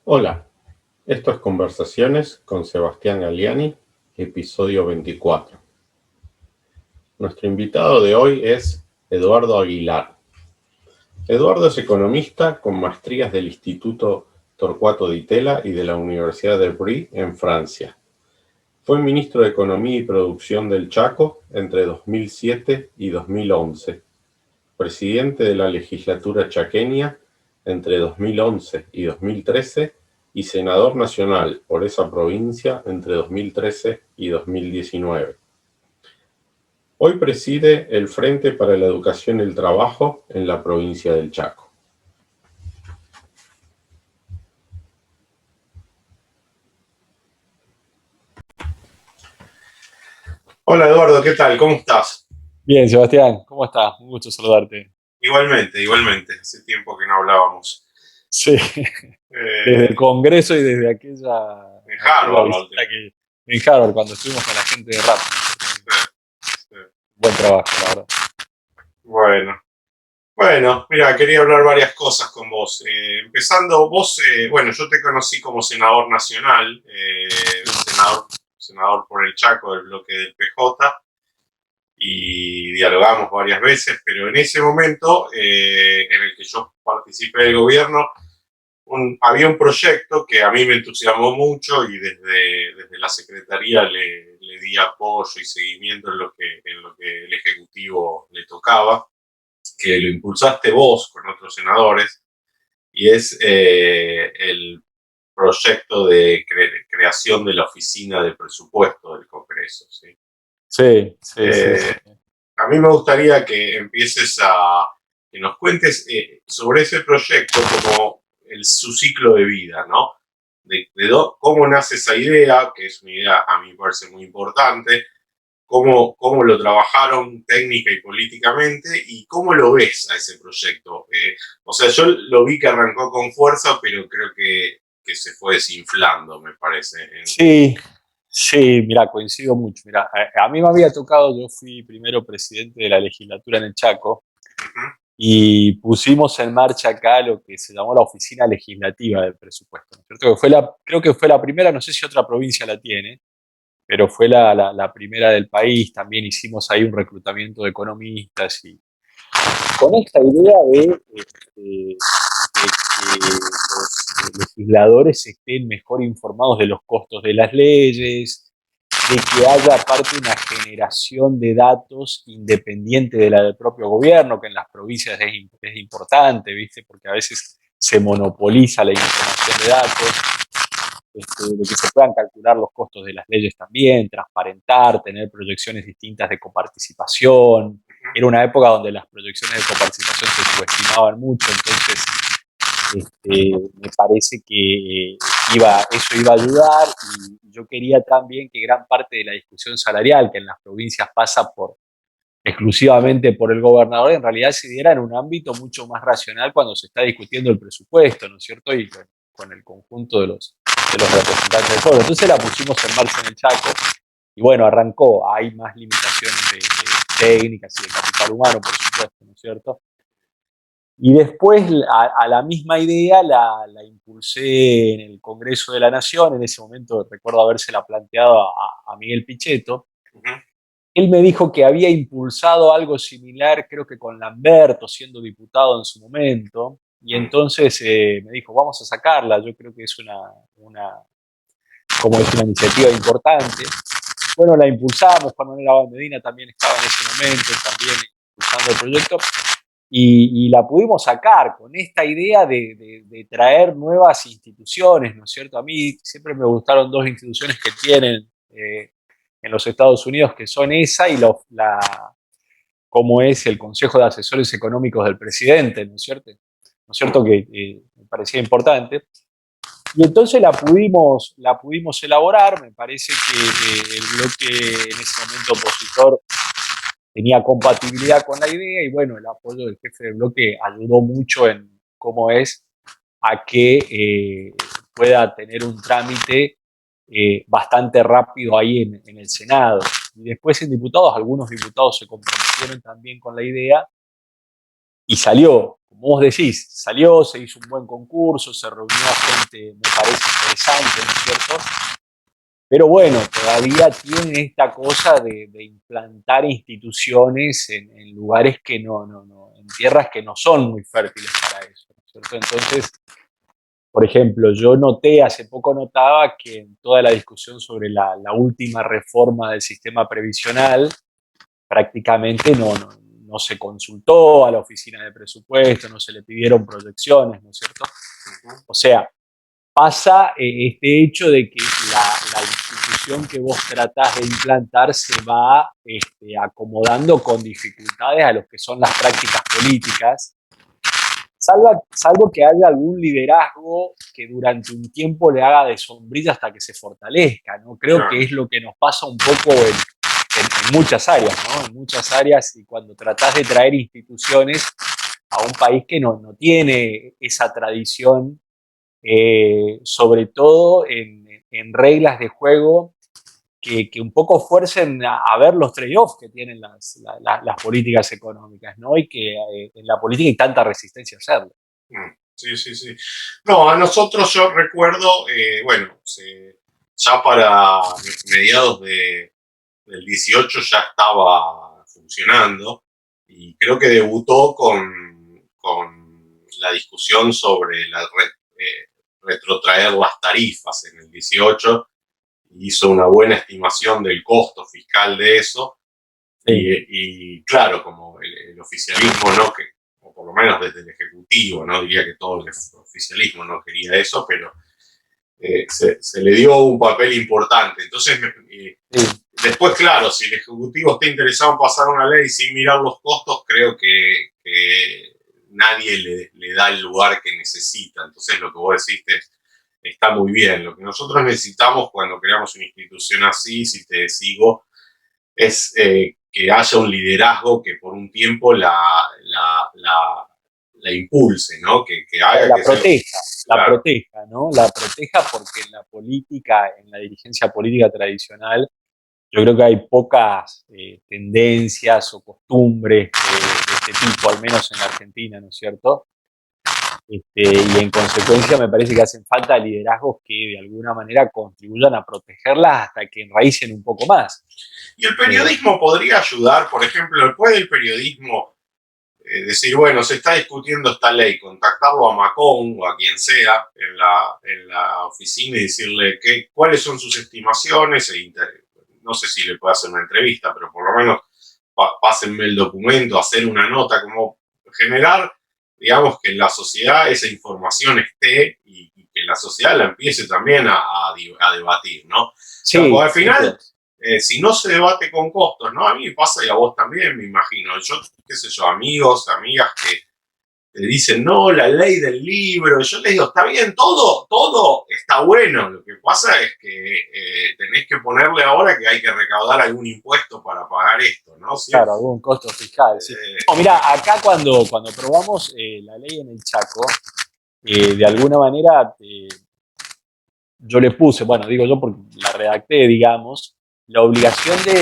Hola, esto es Conversaciones con Sebastián Galiani, episodio 24. Nuestro invitado de hoy es Eduardo Aguilar. Eduardo es economista con maestrías del Instituto Torcuato Di Tella y de la Universidad de Brie en Francia. Fue ministro de Economía y Producción del Chaco entre 2007 y 2011, presidente de la legislatura chaqueña entre 2011 y 2013 y senador nacional por esa provincia entre 2013 y 2019. Hoy preside el Frente para la Educación y el Trabajo en la provincia del Chaco. Hola Eduardo, ¿qué tal? ¿Cómo estás? Bien, Sebastián, ¿cómo estás? Un gusto saludarte. Igualmente, hace tiempo que no hablábamos. Sí, desde el Eh, Congreso y desde aquella Harvard, la visita última. que en Harvard, cuando estuvimos con la gente de Rap. Sí. Buen trabajo, la verdad. Bueno, mira, quería hablar varias cosas con vos. Empezando, vos, bueno, yo te conocí como senador nacional, senador por el Chaco del bloque del PJ, y dialogamos varias veces, pero en ese momento en el que yo participé del gobierno, había un proyecto que a mí me entusiasmó mucho y desde la Secretaría le di apoyo y seguimiento en lo que el Ejecutivo le tocaba, que lo impulsaste vos con otros senadores, y es el proyecto de creación de la Oficina de Presupuesto del Congreso. ¿Sí? Sí, sí, sí, sí. Eh, a mí me gustaría que empieces que nos cuentes sobre ese proyecto como su ciclo de vida, ¿no? Cómo nace esa idea, que es una idea a mí me parece muy importante, cómo lo trabajaron técnica y políticamente y cómo lo ves a ese proyecto. O sea, yo lo vi que arrancó con fuerza, pero creo que se fue desinflando, me parece. Sí, sí, mira, coincido mucho. Mira, a mí me había tocado, yo fui primero presidente de la legislatura en el Chaco Uh-huh. y pusimos en marcha acá lo que se llamó la Oficina Legislativa del Presupuesto, ¿no es cierto? Creo que fue la primera, no sé si otra provincia la tiene, pero fue la primera del país. También hicimos ahí un reclutamiento de economistas y con esta idea de que los legisladores estén mejor informados de los costos de las leyes, de que haya aparte una generación de datos independiente de la del propio gobierno, que en las provincias es importante, ¿viste? Porque a veces se monopoliza la información de datos, de que se puedan calcular los costos de las leyes también, transparentar, tener proyecciones distintas de coparticipación. Era una época donde las proyecciones de coparticipación se subestimaban mucho, entonces me parece que eso iba a ayudar, y yo quería también que gran parte de la discusión salarial que en las provincias pasa exclusivamente por el gobernador, en realidad se diera en un ámbito mucho más racional cuando se está discutiendo el presupuesto, ¿no es cierto? Y con el conjunto de los representantes del pueblo. Entonces la pusimos en marcha en el Chaco y bueno, arrancó. Hay más limitaciones de técnicas y de capital humano, por supuesto, ¿no es cierto? Y después a la misma idea la impulsé en el Congreso de la Nación. En ese momento recuerdo habérsela planteado a Miguel Pichetto. Uh-huh. Él me dijo que había impulsado algo similar, creo que con Lamberto, siendo diputado en su momento, y Uh-huh. entonces me dijo, vamos a sacarla. Yo creo que es como es una iniciativa importante. Bueno, la impulsamos. Juan Manuel Abad Medina también estaba en ese momento, también impulsando el proyecto, y la pudimos sacar con esta idea de traer nuevas instituciones, ¿no es cierto? A mí siempre me gustaron dos instituciones que tienen en los Estados Unidos, que son esa y como es el Consejo de Asesores Económicos del Presidente, ¿no es cierto? ¿No es cierto? Que me parecía importante. Y entonces la pudimos elaborar. Me parece que el bloque en ese momento opositor tenía compatibilidad con la idea, y bueno, el apoyo del jefe del bloque ayudó mucho en cómo es a que pueda tener un trámite bastante rápido ahí en el Senado. Y después en diputados, algunos diputados se comprometieron también con la idea, y salió, como vos decís, salió, se hizo un buen concurso, se reunió gente, me parece interesante, ¿no es cierto? Pero bueno, todavía tiene esta cosa de implantar instituciones en lugares que en tierras que no son muy fértiles para eso, ¿no es cierto? Entonces, por ejemplo, yo noté, hace poco notaba que en toda la discusión sobre la última reforma del sistema previsional, prácticamente no se consultó a la oficina de presupuesto, no se le pidieron proyecciones, ¿no es cierto? O sea, pasa este hecho de que la institución que vos tratás de implantar se va acomodando con dificultades a lo que son las prácticas políticas, salvo que haya algún liderazgo que durante un tiempo le haga de sombrilla hasta que se fortalezca, ¿no? Creo que es lo que nos pasa un poco en muchas áreas, ¿no? En muchas áreas, y cuando tratás de traer instituciones a un país que no tiene esa tradición, sobre todo en reglas de juego que un poco fuercen a ver los trade-offs que tienen las políticas económicas, ¿no? Y que en la política hay tanta resistencia a hacerlo. Sí, sí, sí. No, a nosotros yo recuerdo, bueno, ya para mediados del 18 ya estaba funcionando y creo que debutó con la discusión sobre retrotraer las tarifas en el 18. Hizo una buena estimación del costo fiscal de eso. Sí. Y claro, como el oficialismo no, o por lo menos desde el Ejecutivo, no diría que todo el oficialismo no quería eso, pero se le dio un papel importante. Entonces, después, claro, si el Ejecutivo está interesado en pasar una ley sin mirar los costos, creo que nadie le da el lugar que necesita. Entonces, lo que vos decís está muy bien. Lo que nosotros necesitamos cuando creamos una institución así, si te sigo, es que haya un liderazgo que por un tiempo la impulse, ¿no? Que haga la que proteja, claro. La proteja, ¿no? La proteja porque en la política, en la dirigencia política tradicional, yo creo que hay pocas tendencias o costumbres de este tipo, al menos en la Argentina, ¿no es cierto? Y en consecuencia me parece que hacen falta liderazgos que de alguna manera contribuyan a protegerlas hasta que enraícen un poco más. Y el periodismo podría ayudar, por ejemplo, ¿puede el periodismo decir, bueno, se está discutiendo esta ley, contactarlo a Macón o a quien sea en la oficina y decirle cuáles son sus estimaciones? No sé si le puede hacer una entrevista, pero por lo menos pásenme el documento, hacer una nota, como generar, digamos, que en la sociedad esa información esté y que la sociedad la empiece también a debatir, ¿no? Sí, porque al final, si no se debate con costos, ¿no? A mí me pasa y a vos también, me imagino. Yo, qué sé yo, amigos, amigas que te dicen, no, la ley del libro. Yo les digo, está bien, todo está bueno. Lo que pasa es que tenés que ponerle ahora que hay que recaudar algún impuesto para pagar esto, ¿no? ¿Sí? Claro, algún costo fiscal, sí. No, mira, acá cuando probamos la ley en el Chaco, de alguna manera yo le puse, bueno, digo yo porque la redacté, digamos, la obligación de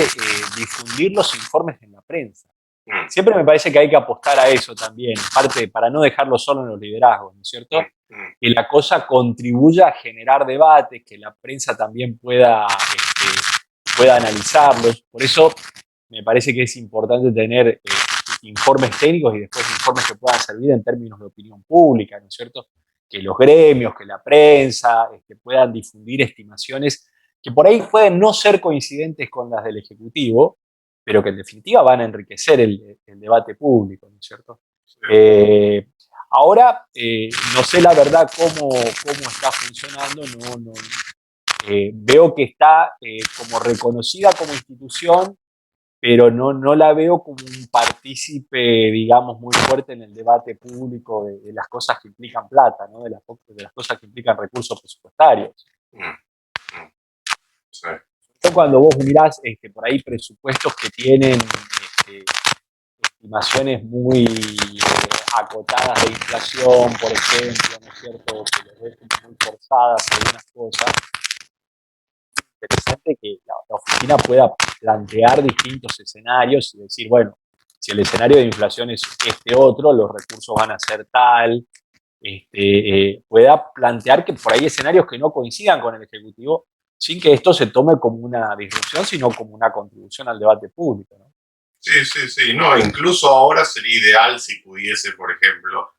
difundir los informes en la prensa. Siempre me parece que hay que apostar a eso también, parte para no dejarlo solo en los liderazgos, ¿no es cierto? Que la cosa contribuya a generar debates, que la prensa también pueda analizarlos. Por eso me parece que es importante tener informes técnicos y después informes que puedan servir en términos de opinión pública, ¿no es cierto? Que los gremios, que la prensa puedan difundir estimaciones que por ahí pueden no ser coincidentes con las del Ejecutivo, pero que en definitiva van a enriquecer el debate público, ¿no es cierto? Ahora, no sé la verdad cómo está funcionando, veo que está como reconocida como institución, pero no la veo como un partícipe, digamos, muy fuerte en el debate público de las cosas que implican plata, ¿no? de las cosas que implican recursos presupuestarios. Sí. Cuando vos mirás por ahí presupuestos que tienen estimaciones muy acotadas de inflación, por ejemplo, ¿no es cierto? Que les ves muy forzadas algunas cosas. Interesante que la oficina pueda plantear distintos escenarios y decir, bueno, si el escenario de inflación es este otro, los recursos van a ser tal, pueda plantear que por ahí escenarios que no coincidan con el Ejecutivo, sin que esto se tome como una disrupción, sino como una contribución al debate público, ¿no? Sí, sí, sí. No, incluso ahora sería ideal si pudiese, por ejemplo,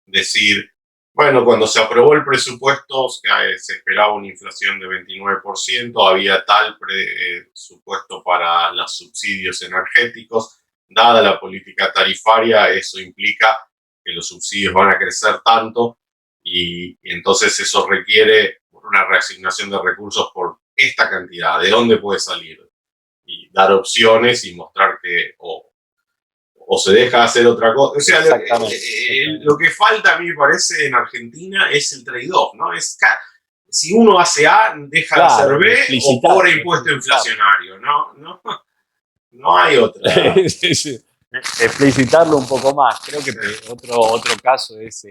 decir, bueno, cuando se aprobó el presupuesto se esperaba una inflación de 29%, había tal presupuesto para los subsidios energéticos, dada la política tarifaria, eso implica que los subsidios van a crecer tanto y entonces eso requiere una reasignación de recursos por esta cantidad, ¿de dónde puede salir? Y dar opciones y mostrar que o se deja hacer otra cosa. O sea, lo que falta a mí me parece en Argentina es el trade-off, ¿no? Si uno hace A, deja de hacer B o cobra impuesto inflacionario, ¿no? No, no hay otra. Sí, sí. Explicitarlo un poco más. Creo que otro caso es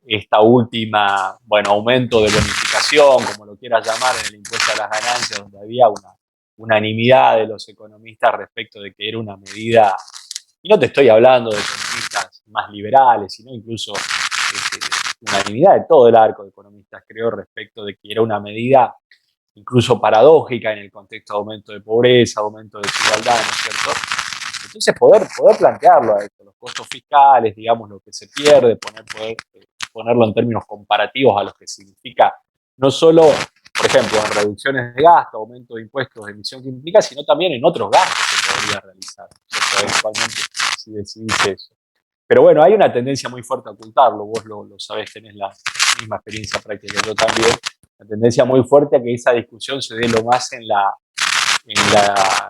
esta última, bueno, aumento de bonificación, como lo quieras llamar, en el impuesto a las ganancias, donde había una unanimidad de los economistas respecto de que era una medida, y no te estoy hablando de economistas más liberales, sino incluso unanimidad de todo el arco de economistas, creo, respecto de que era una medida incluso paradójica en el contexto de aumento de pobreza, aumento de desigualdad, ¿no es cierto? Entonces poder plantearlo a esto, los costos fiscales, digamos, lo que se pierde, ponerlo en términos comparativos a lo que significa no solo, por ejemplo, en reducciones de gasto, aumento de impuestos de emisión que implica, sino también en otros gastos que podría realizar, ¿cierto? Eventualmente, si decidís eso. Pero bueno, hay una tendencia muy fuerte a ocultarlo, vos lo sabés, tenés la misma experiencia práctica que yo también, una tendencia muy fuerte a que esa discusión se dé lo más en la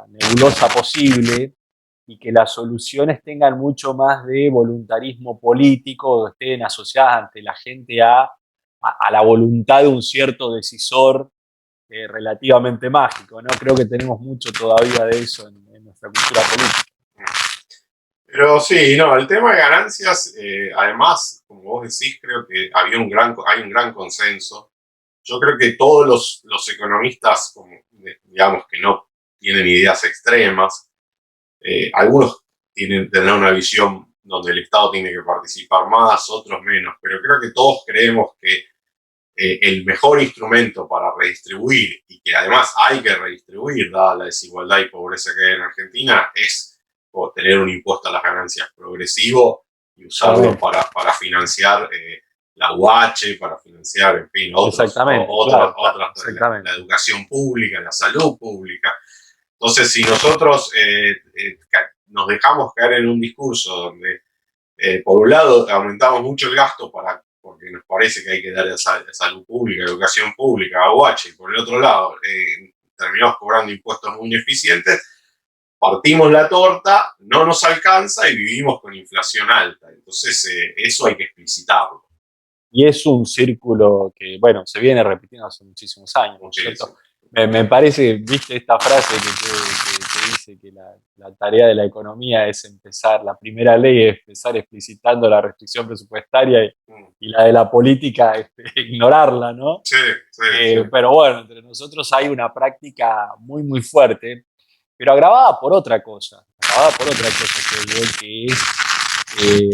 nebulosa posible, y que las soluciones tengan mucho más de voluntarismo político, o estén asociadas ante la gente a la voluntad de un cierto decisor relativamente mágico, ¿no? Creo que tenemos mucho todavía de eso en nuestra cultura política. Pero sí, no, el tema de ganancias, además, como vos decís, creo que hay un gran consenso. Yo creo que todos los economistas, digamos, que no tienen ideas extremas, algunos tendrán una visión donde el Estado tiene que participar más, otros menos, pero creo que todos creemos que el mejor instrumento para redistribuir, y que además hay que redistribuir, dada la desigualdad y pobreza que hay en Argentina, es tener un impuesto a las ganancias progresivo y usarlo para financiar la UH, para financiar, en fin, otras, la educación pública, la salud pública. Entonces, si nosotros nos dejamos caer en un discurso donde, por un lado, aumentamos mucho el gasto porque nos parece que hay que darle salud pública, educación pública, AUH, y por el otro lado, terminamos cobrando impuestos muy ineficientes, partimos la torta, no nos alcanza y vivimos con inflación alta. Entonces, eso hay que explicitarlo. Y es un círculo que, bueno, se viene repitiendo hace muchísimos años, ¿no es cierto? Me parece, viste esta frase que dice que la tarea de la economía es empezar, la primera ley es empezar explicitando la restricción presupuestaria y la de la política ignorarla, ¿no? Sí, sí. Pero bueno, entre nosotros hay una práctica muy, muy fuerte, pero agravada por otra cosa, que es, y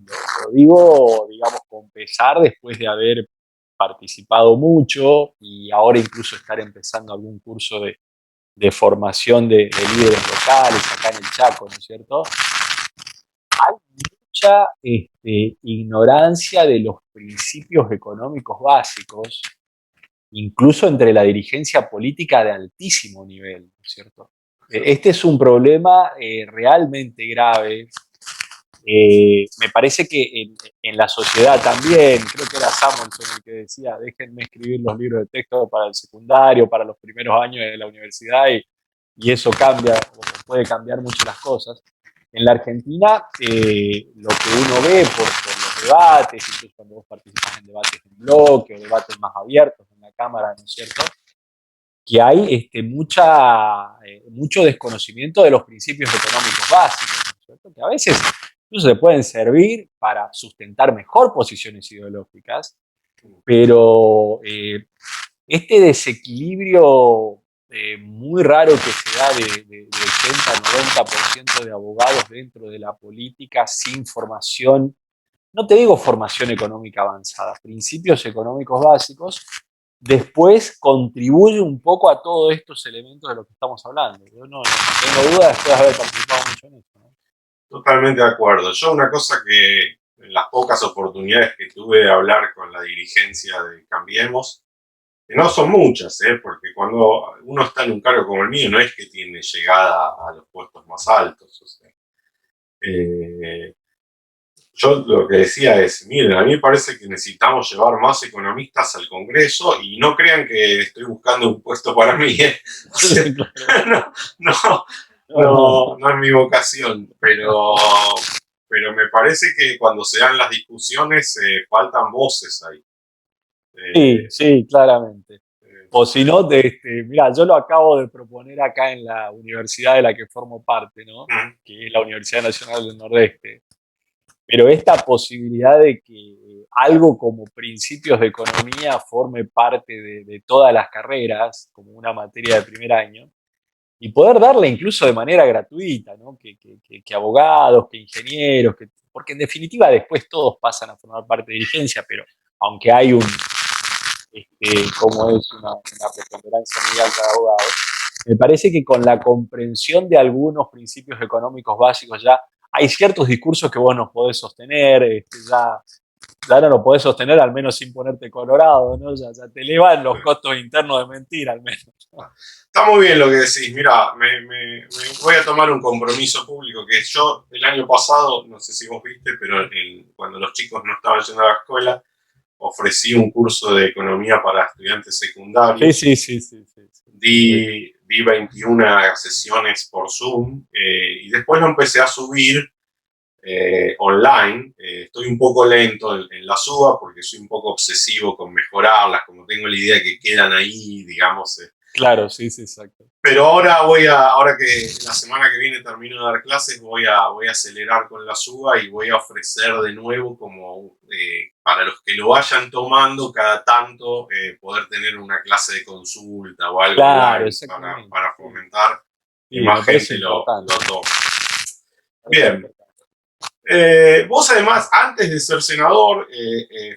lo digo, digamos, con pesar después de haber participado mucho y ahora incluso estar empezando algún curso de formación de líderes locales acá en el Chaco, ¿no es cierto? Hay mucha ignorancia de los principios económicos básicos, incluso entre la dirigencia política de altísimo nivel, ¿no es cierto? Este es un problema realmente grave. Me parece que en la sociedad también, creo que era Samuelson el que decía, déjenme escribir los libros de texto para el secundario, para los primeros años de la universidad, y eso cambia, o puede cambiar mucho las cosas. En la Argentina, lo que uno ve por los debates, incluso cuando vos participas en debates en bloque o debates más abiertos en la Cámara, ¿no es cierto?, que hay mucho desconocimiento de los principios económicos básicos, ¿no es cierto?, que a veces incluso se pueden servir para sustentar mejor posiciones ideológicas, pero este desequilibrio muy raro que se da de 80-90% de abogados dentro de la política sin formación, no te digo formación económica avanzada, principios económicos básicos, después contribuye un poco a todos estos elementos de los que estamos hablando. Yo no tengo duda después de haber participado mucho en esto, ¿no? Totalmente de acuerdo. Yo una cosa que en las pocas oportunidades que tuve de hablar con la dirigencia de Cambiemos, que no son muchas, porque cuando uno está en un cargo como el mío no es que tiene llegada a los puestos más altos. O sea, eh, yo lo que decía es, miren, a mí me parece que necesitamos llevar más economistas al Congreso y no crean que estoy buscando un puesto para mí. O sea, no, no, no es mi vocación, pero me parece que cuando se dan las discusiones faltan voces ahí. Sí, claramente. O si no, mira, yo lo acabo de proponer acá en la universidad de la que formo parte, ¿no? Que es la Universidad Nacional del Nordeste. Pero esta posibilidad de que algo como principios de economía forme parte de todas las carreras, como una materia de primer año, y poder darle incluso de manera gratuita, ¿no? Que abogados, que ingenieros, porque en definitiva después todos pasan a formar parte de dirigencia, pero aunque hay como es una preponderancia muy alta de abogados, me parece que con la comprensión de algunos principios económicos básicos ya hay ciertos discursos que vos no podés sostener, ya no lo podés sostener al menos sin ponerte colorado, ¿no? Ya te elevan los costos internos de mentir al menos. Está muy bien lo que decís. Mira, me voy a tomar un compromiso público que yo el año pasado, no sé si vos viste, pero cuando los chicos no estaban yendo a la escuela, ofrecí un curso de economía para estudiantes secundarios. Sí. Di 21 sesiones por Zoom y después lo empecé a subir online. Estoy un poco lento en la suba porque soy un poco obsesivo con mejorarlas, como tengo la idea que quedan ahí, digamos. Claro, sí, exacto. Pero ahora que la semana que viene termino de dar clases, voy a acelerar con la suba y voy a ofrecer de nuevo como para los que lo vayan tomando cada tanto poder tener una clase de consulta o algo claro, para fomentar que más gente lo tome. Bien. Vos además, antes de ser senador,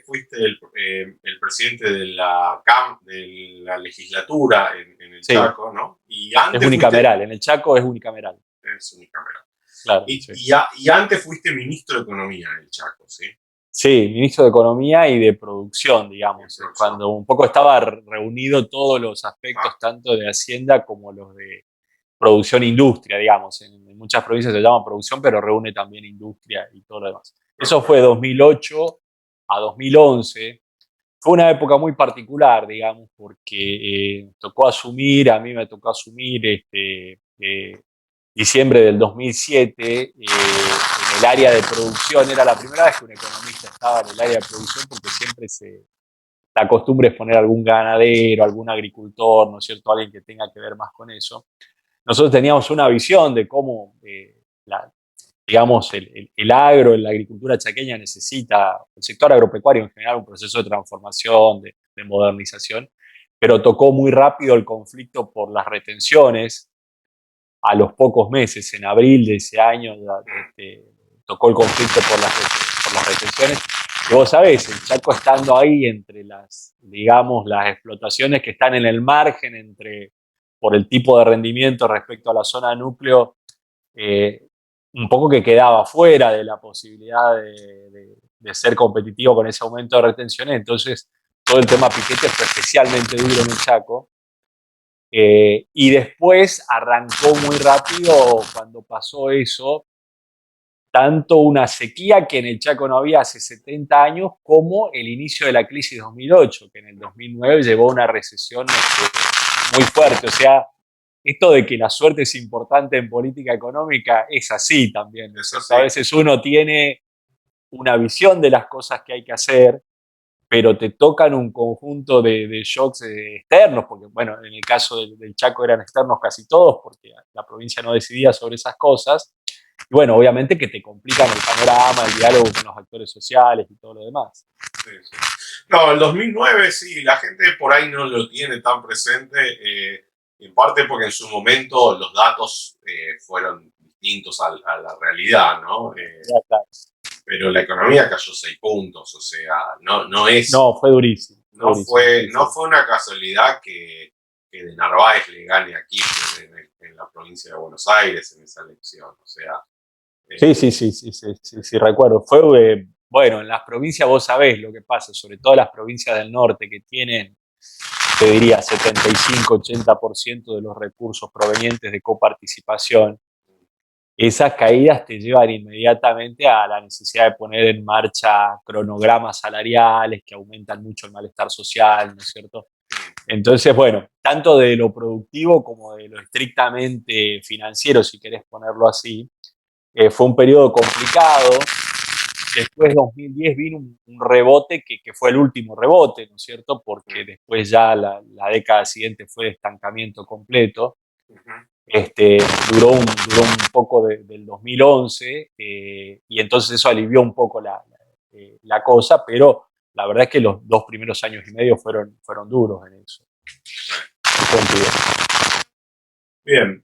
fuiste el presidente de la legislatura en el Chaco, ¿no? Y antes es unicameral, en el Chaco es unicameral. Es unicameral. Claro, y antes fuiste ministro de Economía en el Chaco, ¿sí? Sí, ministro de Economía y de Producción, digamos, cuando un poco estaba reunido todos los aspectos, tanto de Hacienda como los de producción e industria, digamos. En muchas provincias se llama producción, pero reúne también industria y todo lo demás. Eso fue de 2008 a 2011. Fue una época muy particular, digamos, porque a mí me tocó asumir diciembre del 2007 en el área de producción. Era la primera vez que un economista estaba en el área de producción porque siempre la costumbre es poner algún ganadero, algún agricultor, ¿no es cierto?, alguien que tenga que ver más con eso. Nosotros teníamos una visión de cómo, digamos, el agro, la agricultura chaqueña necesita, el sector agropecuario en general, un proceso de transformación, de modernización, pero tocó muy rápido el conflicto por las retenciones. A los pocos meses, en abril de ese año, tocó el conflicto por las retenciones. Y vos sabés, el Chaco estando ahí entre las explotaciones que están en el margen por el tipo de rendimiento respecto a la zona núcleo, un poco que quedaba fuera de la posibilidad de ser competitivo con ese aumento de retenciones. Entonces, todo el tema piquete fue especialmente duro en el Chaco. Y después arrancó muy rápido cuando pasó eso, tanto una sequía que en el Chaco no había hace 70 años, como el inicio de la crisis 2008, que en el 2009 llevó a una recesión muy fuerte. O sea, esto de que la suerte es importante en política económica es así también. A veces uno tiene una visión de las cosas que hay que hacer, pero te tocan un conjunto de shocks externos, porque bueno, en el caso del Chaco eran externos casi todos, porque la provincia no decidía sobre esas cosas, y bueno, obviamente que te complican el panorama, el diálogo con los actores sociales y todo lo demás. Sí. No, el 2009 sí, la gente por ahí no lo tiene tan presente, en parte porque en su momento los datos fueron distintos a la realidad, ¿no? Ya está. Pero la economía cayó 6 puntos, o sea, no es, No, fue durísimo, fue durísimo. Sí, no sí. fue una casualidad que de Narváez le gane a Kirchner en la provincia de Buenos Aires en esa elección, o sea. Sí, sí, sí, sí, sí, sí, sí, recuerdo. Bueno, en las provincias vos sabés lo que pasa, sobre todo las provincias del norte que tienen, te diría, 75-80% de los recursos provenientes de coparticipación. Esas caídas te llevan inmediatamente a la necesidad de poner en marcha cronogramas salariales que aumentan mucho el malestar social, ¿no es cierto? Entonces, bueno, tanto de lo productivo como de lo estrictamente financiero, si querés ponerlo así, fue un periodo complicado. Después de 2010 vino un rebote que fue el último rebote, ¿no es cierto? Porque después ya la década siguiente fue de estancamiento completo. Este, duró un poco del 2011 y entonces eso alivió un poco la cosa, pero la verdad es que los 2 primeros años y medio fueron duros en eso. Bien,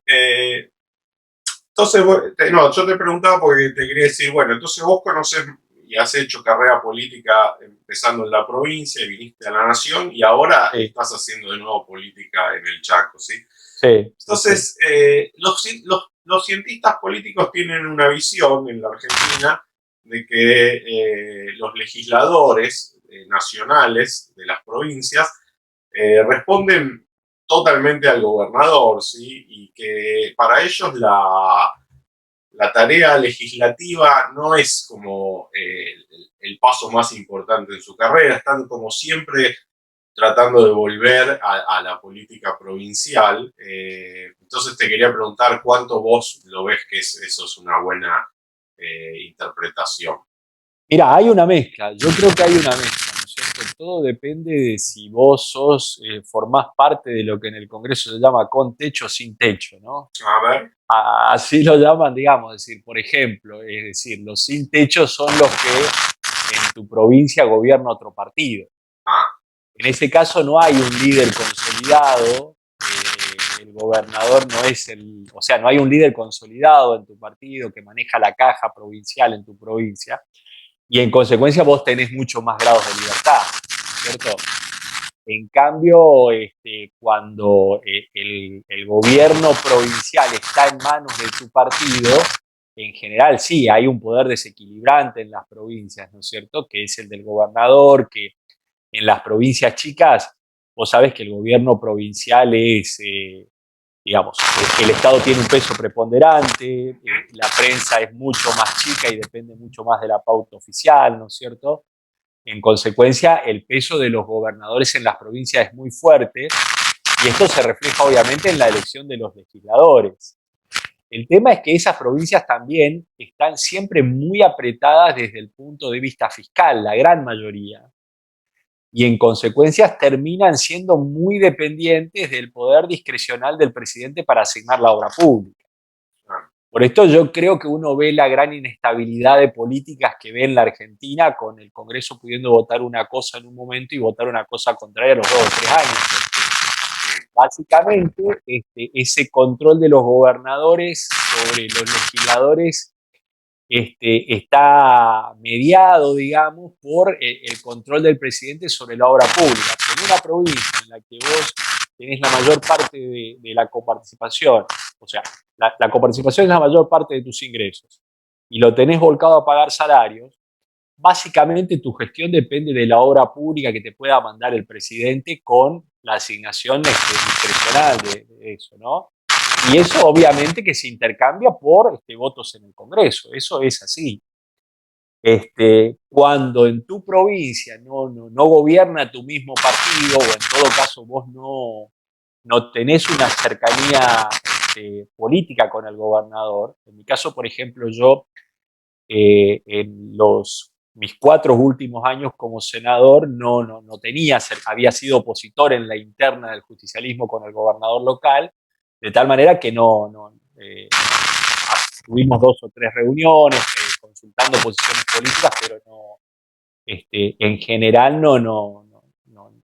entonces, no, yo te preguntaba porque te quería decir, bueno, entonces vos conocés y has hecho carrera política empezando en la provincia y viniste a la nación y ahora Sí, estás haciendo de nuevo política en el Chaco, ¿sí? sí, sí, Entonces, los cientistas políticos tienen una visión en la Argentina de que los legisladores nacionales de las provincias responden totalmente al gobernador, ¿sí? Y que para ellos la tarea legislativa no es como el paso más importante en su carrera, están como siempre tratando de volver a la política provincial. Entonces te quería preguntar cuánto vos lo ves que eso es una buena interpretación. Mira, hay una mezcla, yo creo que hay una mezcla, ¿no es cierto? Todo depende de si vos formás parte de lo que en el Congreso se llama con techo o sin techo, ¿no? A ver. Así lo llaman, digamos, es decir, por ejemplo, es decir, los sin techo son los que en tu provincia gobierna otro partido. Ah, En ese caso no hay un líder consolidado, el gobernador no es o sea, no hay un líder consolidado en tu partido que maneja la caja provincial en tu provincia y en consecuencia vos tenés mucho más grados de libertad, ¿cierto? En cambio, cuando el gobierno provincial está en manos de tu partido, en general sí, hay un poder desequilibrante en las provincias, ¿no es cierto? Que es el del gobernador, que en las provincias chicas, vos sabés que el gobierno provincial digamos, el Estado tiene un peso preponderante, la prensa es mucho más chica y depende mucho más de la pauta oficial, ¿no es cierto? En consecuencia, el peso de los gobernadores en las provincias es muy fuerte y esto se refleja obviamente en la elección de los legisladores. El tema es que esas provincias también están siempre muy apretadas desde el punto de vista fiscal, la gran mayoría, y en consecuencia terminan siendo muy dependientes del poder discrecional del presidente para asignar la obra pública. ah, Por esto yo creo que uno ve la gran inestabilidad de políticas que ve en la Argentina, con el Congreso pudiendo votar una cosa en un momento y votar una cosa contraria a los 2 o 3 años. Básicamente, ese control de los gobernadores sobre los legisladores está mediado, digamos, por el control del presidente sobre la obra pública. En una provincia en la que vos tenés la mayor parte de la coparticipación, o sea, la coparticipación es la mayor parte de tus ingresos, y lo tenés volcado a pagar salarios, básicamente tu gestión depende de la obra pública que te pueda mandar el presidente con la asignación discrecional de eso, ¿no? Y eso obviamente que se intercambia por votos en el Congreso, eso es así. Cuando en tu provincia no gobierna tu mismo partido, o en todo caso vos no tenés una cercanía política con el gobernador, en mi caso, por ejemplo, yo en mis 4 últimos años como senador no tenía, había sido opositor en la interna del justicialismo con el gobernador local, de tal manera que tuvimos 2 o 3 reuniones consultando posiciones políticas, pero en general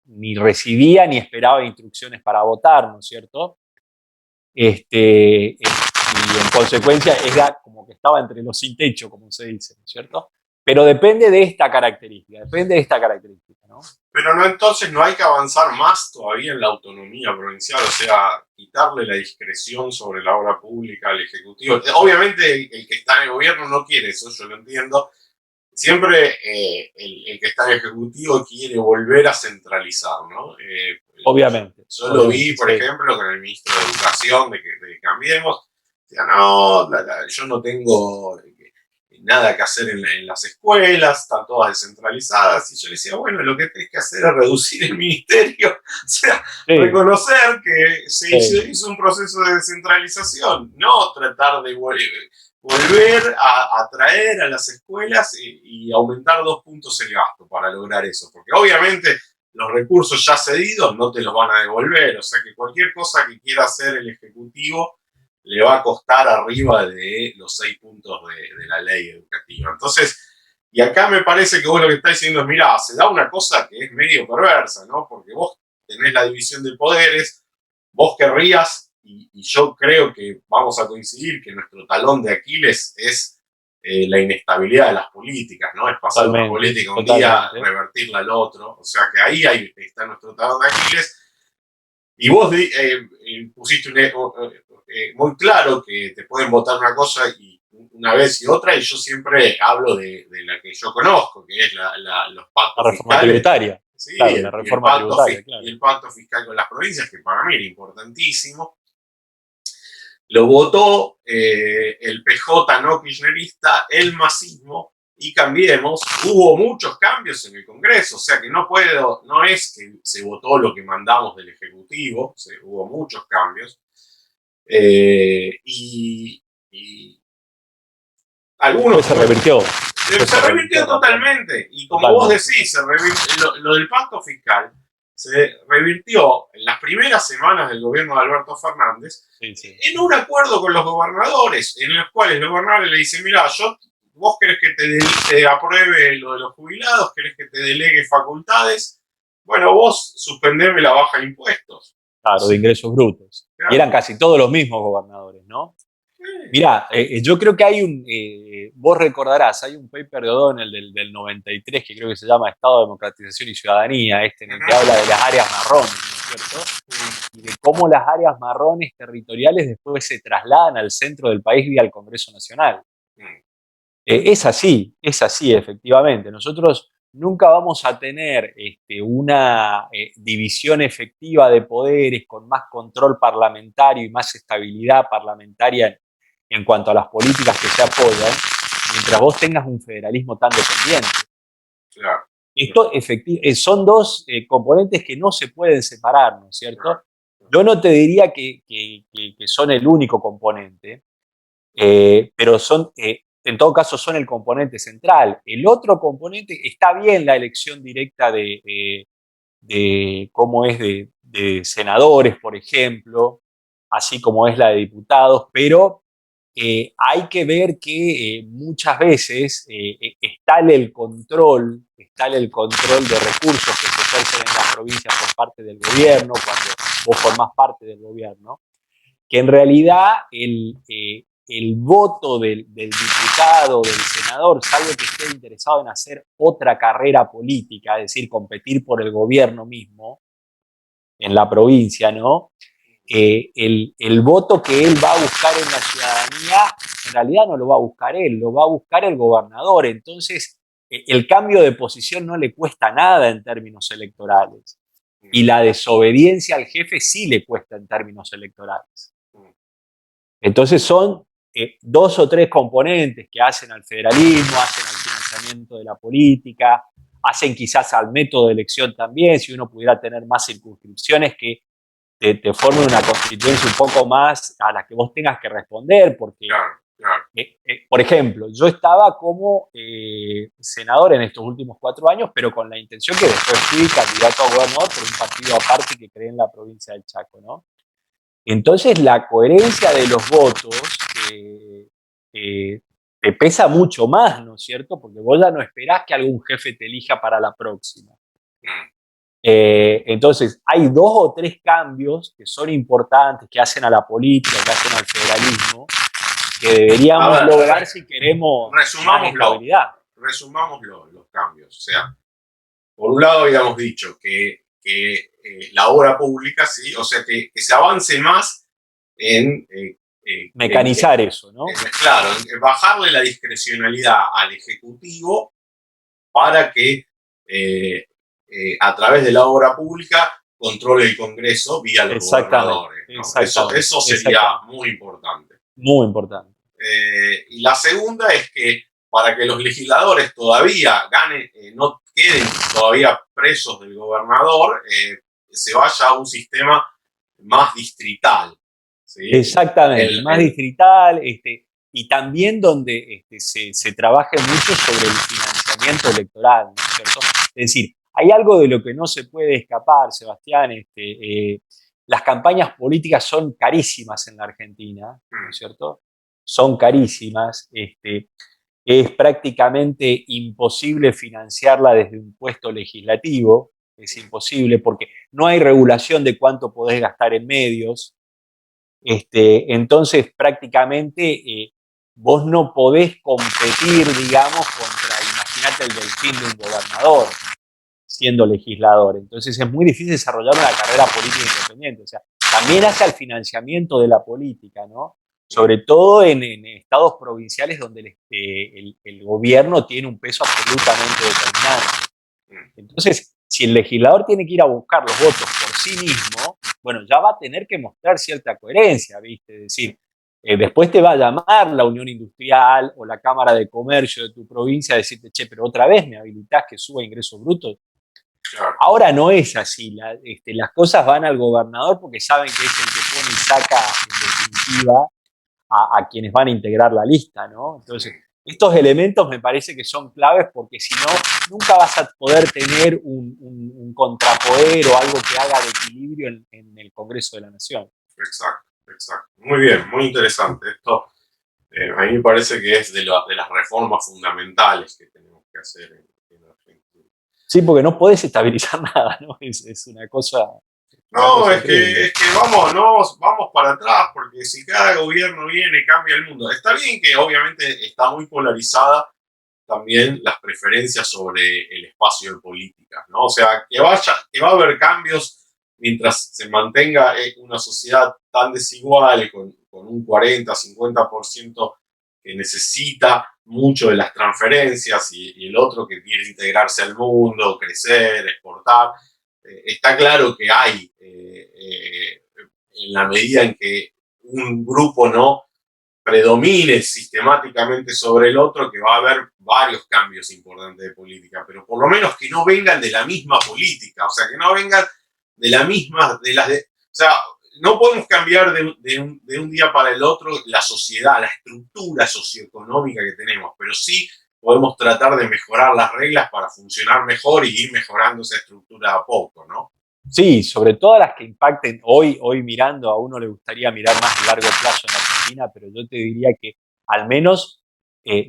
ni recibía ni esperaba instrucciones para votar, ¿no es cierto? y en consecuencia era como que estaba entre los sin techo, como se dice, ¿no es cierto? Pero depende de esta característica, ¿no? Pero no, entonces no hay que avanzar más todavía en la autonomía provincial, o sea, quitarle la discreción sobre la obra pública al Ejecutivo. Obviamente el que está en el gobierno no quiere eso, yo lo entiendo. Siempre el que está en el Ejecutivo quiere volver a centralizar, ¿no? Obviamente. Yo lo vi, por ejemplo, con el ministro de Educación de que Cambiemos. Decía, no, yo no tengo nada que hacer en las escuelas, están todas descentralizadas. Y yo le decía, bueno, lo que tenés que hacer es reducir el ministerio, o sea, reconocer que se hizo un proceso de descentralización, no tratar de volver a atraer a las escuelas y aumentar 2 puntos el gasto para lograr eso, porque obviamente los recursos ya cedidos no te los van a devolver, o sea que cualquier cosa que quiera hacer el Ejecutivo le va a costar arriba de los 6 puntos de la ley educativa. Entonces, y acá me parece que vos lo que estás diciendo es, mirá, se da una cosa que es medio perversa, ¿no? Porque vos tenés la división de poderes, vos querrías, y yo creo que vamos a coincidir que nuestro talón de Aquiles es la inestabilidad de las políticas, ¿no? Es pasar una política un día, revertirla al otro, o sea que ahí está nuestro talón de Aquiles. Y vos pusiste muy claro que te pueden votar una cosa y una vez y otra, y yo siempre hablo de la que yo conozco, que es los pactos fiscales. La reforma tributaria. Sí, claro, la reforma tributaria, y el pacto fiscal con las provincias, que para mí era importantísimo. Lo votó el PJ no kirchnerista, el masismo y Cambiemos. Hubo muchos cambios en el Congreso, o sea que no es que se votó lo que mandamos del Ejecutivo, hubo muchos cambios. Y algunos se revirtió. Se revirtió totalmente. Y como vos decís, lo del pacto fiscal se revirtió en las primeras semanas del gobierno de Alberto Fernández en un acuerdo con los gobernadores, en los cuales los gobernadores le dicen, mira, vos querés que te apruebe lo de los jubilados, querés que te delegue facultades, bueno, vos suspendeme la baja de impuestos. Claro, de ingresos brutos. Claro. Y eran casi todos los mismos gobernadores, ¿no? Mirá, yo creo que hay vos recordarás, hay un paper de O'Donnell del 93 que creo que se llama Estado, Democratización y Ciudadanía, en el que habla de las áreas marrones, ¿no es cierto? Y de cómo las áreas marrones territoriales después se trasladan al centro del país vía el Congreso Nacional. Es así, efectivamente. Nosotros nunca vamos a tener una división efectiva de poderes con más control parlamentario y más estabilidad parlamentaria en cuanto a las políticas que se apoyan, mientras vos tengas un federalismo tan dependiente. Claro. Esto son dos componentes que no se pueden separar, ¿no es cierto? Yo no te diría que son el único componente, pero son, en todo caso, son el componente central. El otro componente, está bien la elección directa de cómo es de senadores, por ejemplo, así como es la de diputados, pero hay que ver que muchas veces está el control de recursos que se ejercen en las provincias por parte del gobierno, cuando vos formás parte del gobierno, que en realidad el voto del diputado, del senador, salvo que esté interesado en hacer otra carrera política, es decir, competir por el gobierno mismo en la provincia, ¿no? El voto que él va a buscar en la ciudadanía, en realidad no lo va a buscar él, lo va a buscar el gobernador. Entonces, el cambio de posición no le cuesta nada en términos electorales. Y la desobediencia al jefe sí le cuesta en términos electorales. Entonces son 2 o 3 componentes que hacen al federalismo, hacen al financiamiento de la política, hacen quizás al método de elección también, si uno pudiera tener más circunscripciones que te formen una constituencia un poco más a la que vos tengas que responder, porque, por ejemplo, yo estaba como senador en estos últimos 4 años, pero con la intención que después fui candidato a gobernador por un partido aparte que creé en la provincia del Chaco, ¿no? Entonces la coherencia de los votos te pesa mucho más, ¿no es cierto? Porque vos ya no esperás que algún jefe te elija para la próxima. Entonces, hay 2 o 3 cambios que son importantes, que hacen a la política, que hacen al federalismo, que A deberíamos ver, lograr si queremos más resumámoslo, estabilidad. resumámoslo, los cambios. O sea, por un lado habíamos dicho que la obra pública, sí, o sea, que se avance más en, Mecanizar eso, ¿no? claro, en bajarle la discrecionalidad al Ejecutivo para que a través de la obra pública controle el Congreso vía los Exactamente, gobernadores, ¿no? exactamente, Eso sería exactamente. muy importante. Muy importante. Y la segunda es que para que los legisladores todavía ganen, no queden todavía presos del gobernador, se vaya a un sistema más distrital. ¿Sí? Exactamente, más distrital, y también donde se trabaje mucho sobre el financiamiento electoral, ¿no es cierto? Es decir, hay algo de lo que no se puede escapar, Sebastián. Las campañas políticas son carísimas en la Argentina, ¿no es cierto? Son carísimas. Es prácticamente imposible financiarla desde un puesto legislativo, es imposible porque no hay regulación de cuánto podés gastar en medios. Entonces, prácticamente vos no podés competir, digamos, contra, imagínate, el delfín de un gobernador siendo legislador. Entonces, es muy difícil desarrollar una carrera política independiente. O sea, también hace al financiamiento de la política, ¿no? Sobre todo en estados provinciales donde el gobierno tiene un peso absolutamente determinante. Entonces, si el legislador tiene que ir a buscar los votos por sí mismo, bueno, ya va a tener que mostrar cierta coherencia, ¿viste? Es decir, después te va a llamar la Unión Industrial o la Cámara de Comercio de tu provincia a decirte, che, pero otra vez me habilitás que suba ingresos brutos. Claro. Ahora no es así. Las cosas van al gobernador porque saben que es el que pone y saca, en definitiva, a quienes van a integrar la lista, ¿no? Entonces, estos elementos me parece que son claves porque si no, nunca vas a poder tener un contrapoder o algo que haga de equilibrio en el Congreso de la Nación. Exacto, exacto. Muy bien, muy interesante. Esto a mí me parece que es de las reformas fundamentales que tenemos que hacer en Argentina. Sí, porque no podés estabilizar nada, ¿no? Es una cosa. No, es que vamos, no, vamos para atrás, porque si cada gobierno viene, cambia el mundo. Está bien que obviamente está muy polarizada también las preferencias sobre el espacio de política, ¿no? O sea, que va a haber cambios mientras se mantenga una sociedad tan desigual, con un 40-50% que necesita mucho de las transferencias y el otro que quiere integrarse al mundo, crecer, exportar. Está claro que hay, en la medida en que un grupo no predomine sistemáticamente sobre el otro, que va a haber varios cambios importantes de política, pero por lo menos que no vengan de la misma política, o sea, que no vengan de la misma, o sea, no podemos cambiar de un día para el otro la sociedad, la estructura socioeconómica que tenemos, pero sí podemos tratar de mejorar las reglas para funcionar mejor y ir mejorando esa estructura a poco, ¿no? Sí, sobre todo las que impacten hoy mirando, a uno le gustaría mirar más a largo plazo en la Argentina, pero yo te diría que al menos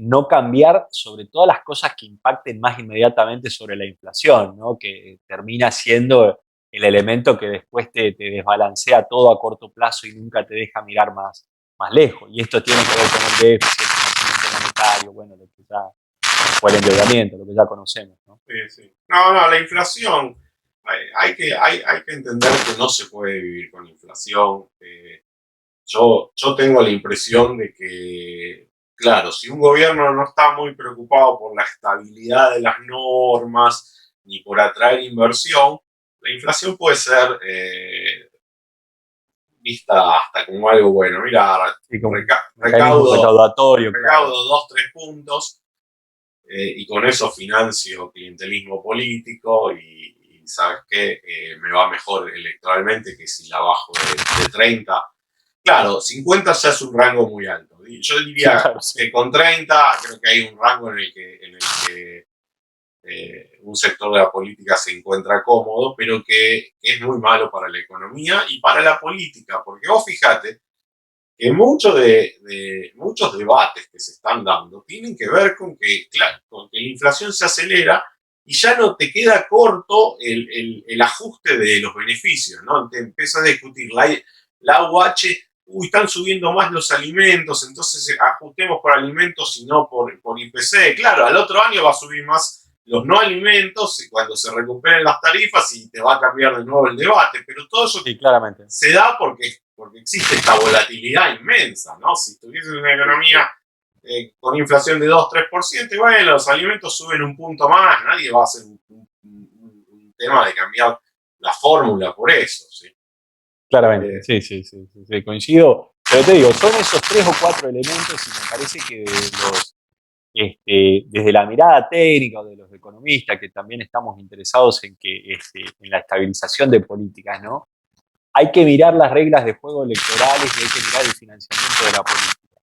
no cambiar sobre todas las cosas que impacten más inmediatamente sobre la inflación, ¿no? Que termina siendo el elemento que después te desbalancea todo a corto plazo y nunca te deja mirar más lejos. Y esto tiene que ver con el déficit, el financiamiento monetario, bueno, lo que ya fue el endeudamiento, lo que ya conocemos, ¿no? Sí, sí. No, la inflación, hay que entender que no se puede vivir con inflación. Yo tengo la impresión de que, claro, si un gobierno no está muy preocupado por la estabilidad de las normas ni por atraer inversión, la inflación puede ser vista hasta como algo bueno. Mira, Sí, como un mecanismo recaudatorio, claro. recaudo 2-3 puntos, y con eso financio clientelismo político y ¿sabes qué? Me va mejor electoralmente que si la bajo de 30. Claro, 50 ya es un rango muy alto. Yo diría Sí, claro, sí. que con 30 creo que hay un rango en el que un sector de la política se encuentra cómodo, pero que es muy malo para la economía y para la política, porque vos fíjate que muchos debates que se están dando tienen que ver con que, claro, con que la inflación se acelera y ya no te queda corto el ajuste de los beneficios, ¿no? Te empiezas a discutir la UH, uy, están subiendo más los alimentos, entonces ajustemos por alimentos y no por IPC. Claro, al otro año va a subir más los no alimentos y cuando se recuperen las tarifas y te va a cambiar de nuevo el debate, pero todo eso Sí, claramente. se da porque existe esta volatilidad inmensa, ¿no? Si tuviese una economía con inflación de 2-3%, bueno, los alimentos suben un punto más, nadie va a hacer un tema de cambiar la fórmula por eso, ¿sí? Claramente, sí, coincido. Pero te digo, son esos 3 o 4 elementos y me parece que desde la mirada técnica o de los economistas, que también estamos interesados en en la estabilización de políticas, ¿no? Hay que mirar las reglas de juego electorales y hay que mirar el financiamiento de la política,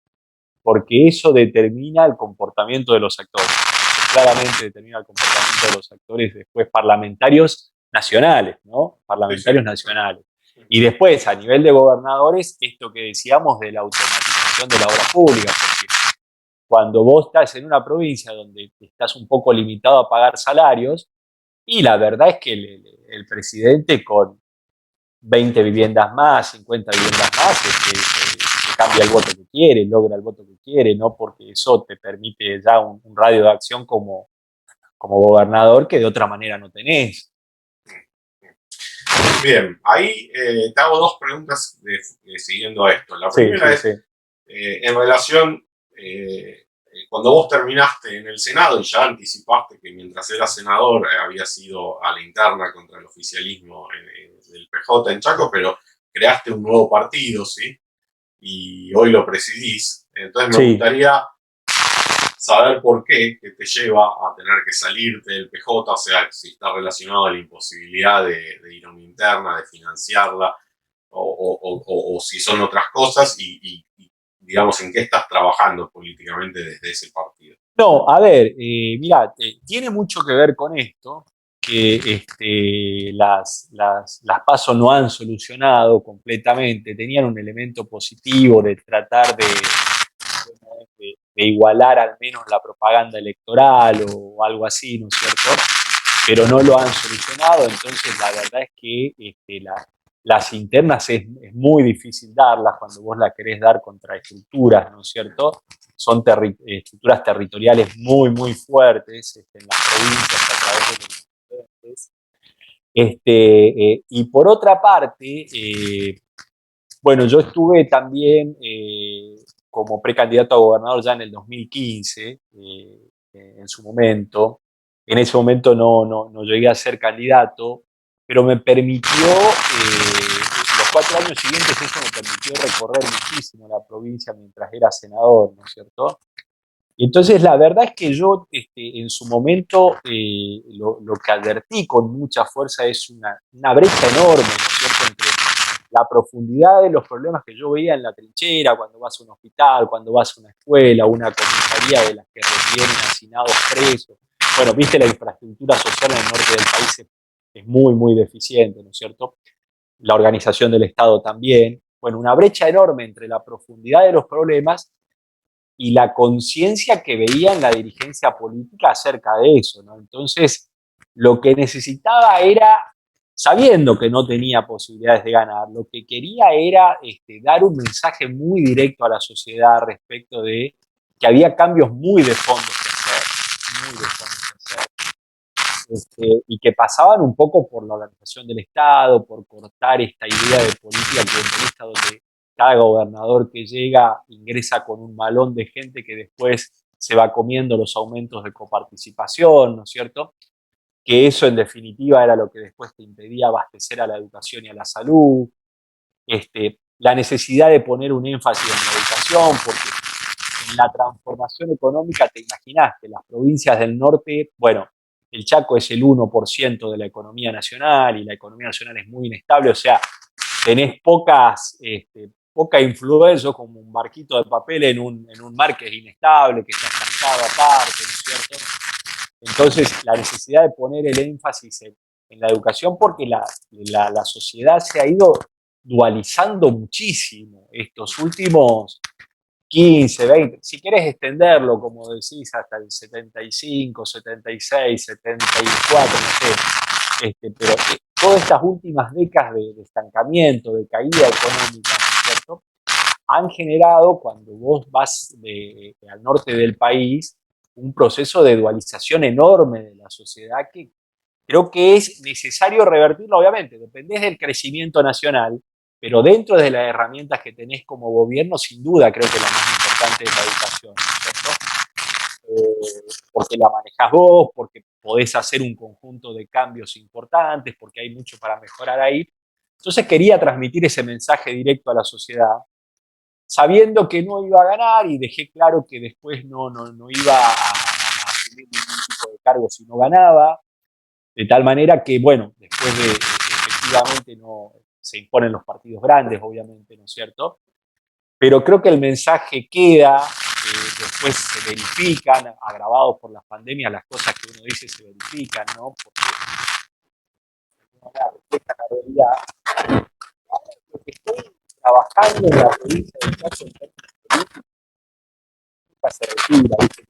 porque eso determina el comportamiento de los actores. Eso claramente determina el comportamiento de los actores después parlamentarios nacionales, ¿no? Parlamentarios nacionales. Y después, a nivel de gobernadores, esto que decíamos de la automatización de la obra pública, porque cuando vos estás en una provincia donde estás un poco limitado a pagar salarios, y la verdad es que el presidente con 20 viviendas más, 50 viviendas más, se cambia el voto que quiere, logra el voto que quiere, ¿no? Porque eso te permite ya un radio de acción como gobernador que de otra manera no tenés. Bien, ahí te hago dos preguntas siguiendo a esto. La primera es, en relación, cuando vos terminaste en el Senado y ya anticipaste que mientras eras senador había sido a la interna contra el oficialismo del PJ en Chaco, pero creaste un nuevo partido, ¿sí? Y hoy lo presidís. Entonces me gustaría saber por qué, que te lleva a tener que salirte del PJ, o sea, si está relacionado a la imposibilidad de ir a una interna, de financiarla, o si son otras cosas, y digamos, en qué estás trabajando políticamente desde ese partido. No, a ver, mirá, tiene mucho que ver con esto, que las PASO no han solucionado completamente, tenían un elemento positivo de tratar de igualar al menos la propaganda electoral o algo así, ¿no es cierto? Pero no lo han solucionado, entonces la verdad es que las internas es muy difícil darlas cuando vos las querés dar contra estructuras, ¿no es cierto? Son estructuras territoriales muy, muy fuertes en las provincias a través de los intendentes. Y por otra parte, bueno, yo estuve también como precandidato a gobernador ya en el 2015, en su momento. En ese momento no llegué a ser candidato, pero me permitió, los 4 años siguientes, eso me permitió recorrer muchísimo la provincia mientras era senador, ¿no es cierto? Y entonces la verdad es que yo en su momento lo que advertí con mucha fuerza es una brecha enorme, ¿no es cierto?, entre la profundidad de los problemas que yo veía en la trinchera, cuando vas a un hospital, cuando vas a una escuela, una comisaría de las que retienen hacinados presos. Bueno, viste, la infraestructura social en el norte del país es muy, muy deficiente, ¿no es cierto? La organización del Estado también. Bueno, una brecha enorme entre la profundidad de los problemas y la conciencia que veía en la dirigencia política acerca de eso, ¿no? Entonces, lo que necesitaba era, sabiendo que no tenía posibilidades de ganar, lo que quería era dar un mensaje muy directo a la sociedad respecto de que había cambios muy de fondo que hacer, muy de fondo que hacer. Y que pasaban un poco por la organización del Estado, por cortar esta idea de política clientelista donde cada gobernador que llega ingresa con un malón de gente que después se va comiendo los aumentos de coparticipación, ¿no es cierto? Que eso en definitiva era lo que después te impedía abastecer a la educación y a la salud. La necesidad de poner un énfasis en la educación, porque en la transformación económica te imaginaste, las provincias del norte, bueno, el Chaco es el 1% de la economía nacional y la economía nacional es muy inestable, o sea, tenés poca influencia, como un barquito de papel en un mar que es inestable, que está estancado aparte, ¿no es cierto? Entonces, la necesidad de poner el énfasis en la educación, porque la sociedad se ha ido dualizando muchísimo estos últimos 15, 20, si querés extenderlo, como decís, hasta el 75, 76, 74, no sé, pero todas estas últimas décadas de estancamiento, de caída económica, ¿no es cierto?, han generado, cuando vos vas al norte del país, un proceso de dualización enorme de la sociedad que creo que es necesario revertirlo, obviamente, dependés del crecimiento nacional, pero dentro de las herramientas que tenés como gobierno, sin duda creo que la más importante es la educación, ¿no es cierto? Porque la manejás vos, porque podés hacer un conjunto de cambios importantes, porque hay mucho para mejorar ahí. Entonces quería transmitir ese mensaje directo a la sociedad, sabiendo que no iba a ganar y dejé claro que después no iba a asumir ningún tipo de cargo si no ganaba, de tal manera que, bueno, después de efectivamente no se imponen los partidos grandes, obviamente, ¿no es cierto? Pero creo que el mensaje queda, después se verifican, agravados por las pandemias, las cosas que uno dice se verifican, ¿no? Porque no refleja la realidad. Lo que estoy trabajando en la provincia del Chaco en términos políticos nunca se retira, ¿viste?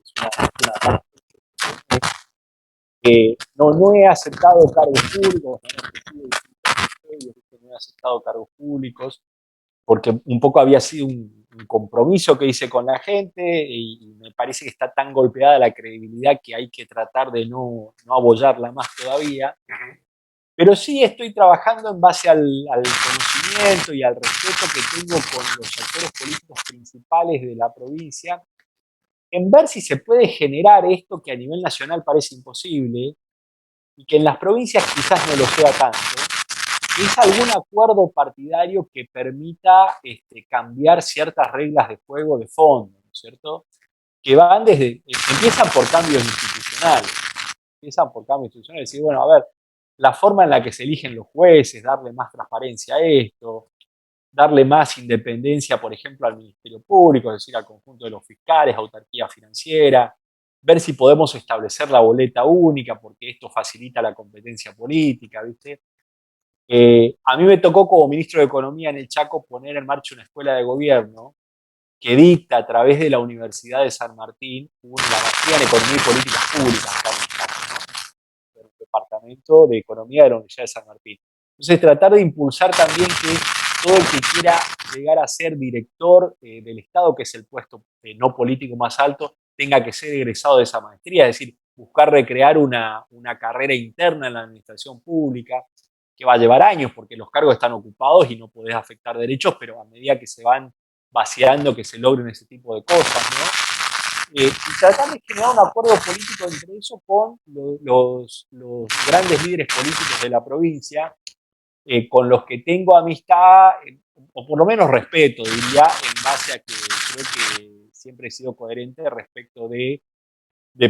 Que es una no he aceptado cargos públicos, no he aceptado cargos públicos, porque un poco había sido un compromiso que hice con la gente y me parece que está tan golpeada la credibilidad que hay que tratar de no abollarla más todavía. Pero sí estoy trabajando en base al conocimiento y al respeto que tengo con los actores políticos principales de la provincia, en ver si se puede generar esto que a nivel nacional parece imposible y que en las provincias quizás no lo sea tanto, es algún acuerdo partidario que permita cambiar ciertas reglas de juego de fondo, ¿no es cierto? Que van empiezan por cambios institucionales, decir, bueno, a ver, la forma en la que se eligen los jueces, darle más transparencia a esto, darle más independencia, por ejemplo, al Ministerio Público, es decir, al conjunto de los fiscales, autarquía financiera, ver si podemos establecer la boleta única, porque esto facilita la competencia política, ¿viste? A mí me tocó como ministro de Economía en el Chaco poner en marcha una escuela de gobierno que dicta a través de la Universidad de San Martín la maestría en Economía y Políticas Públicas acá en el Chaco, ¿no? El Departamento de Economía de la Universidad de San Martín. Entonces, tratar de impulsar también que todo el que quiera llegar a ser director del Estado, que es el puesto no político más alto, tenga que ser egresado de esa maestría, es decir, buscar recrear una carrera interna en la administración pública, que va a llevar años porque los cargos están ocupados y no podés afectar derechos, pero a medida que se van vaciando, que se logren ese tipo de cosas, ¿no? Y tratar de generar un acuerdo político entre eso con los grandes líderes políticos de la provincia, con los que tengo amistad, o por lo menos respeto, diría, en base a que creo que siempre he sido coherente respecto de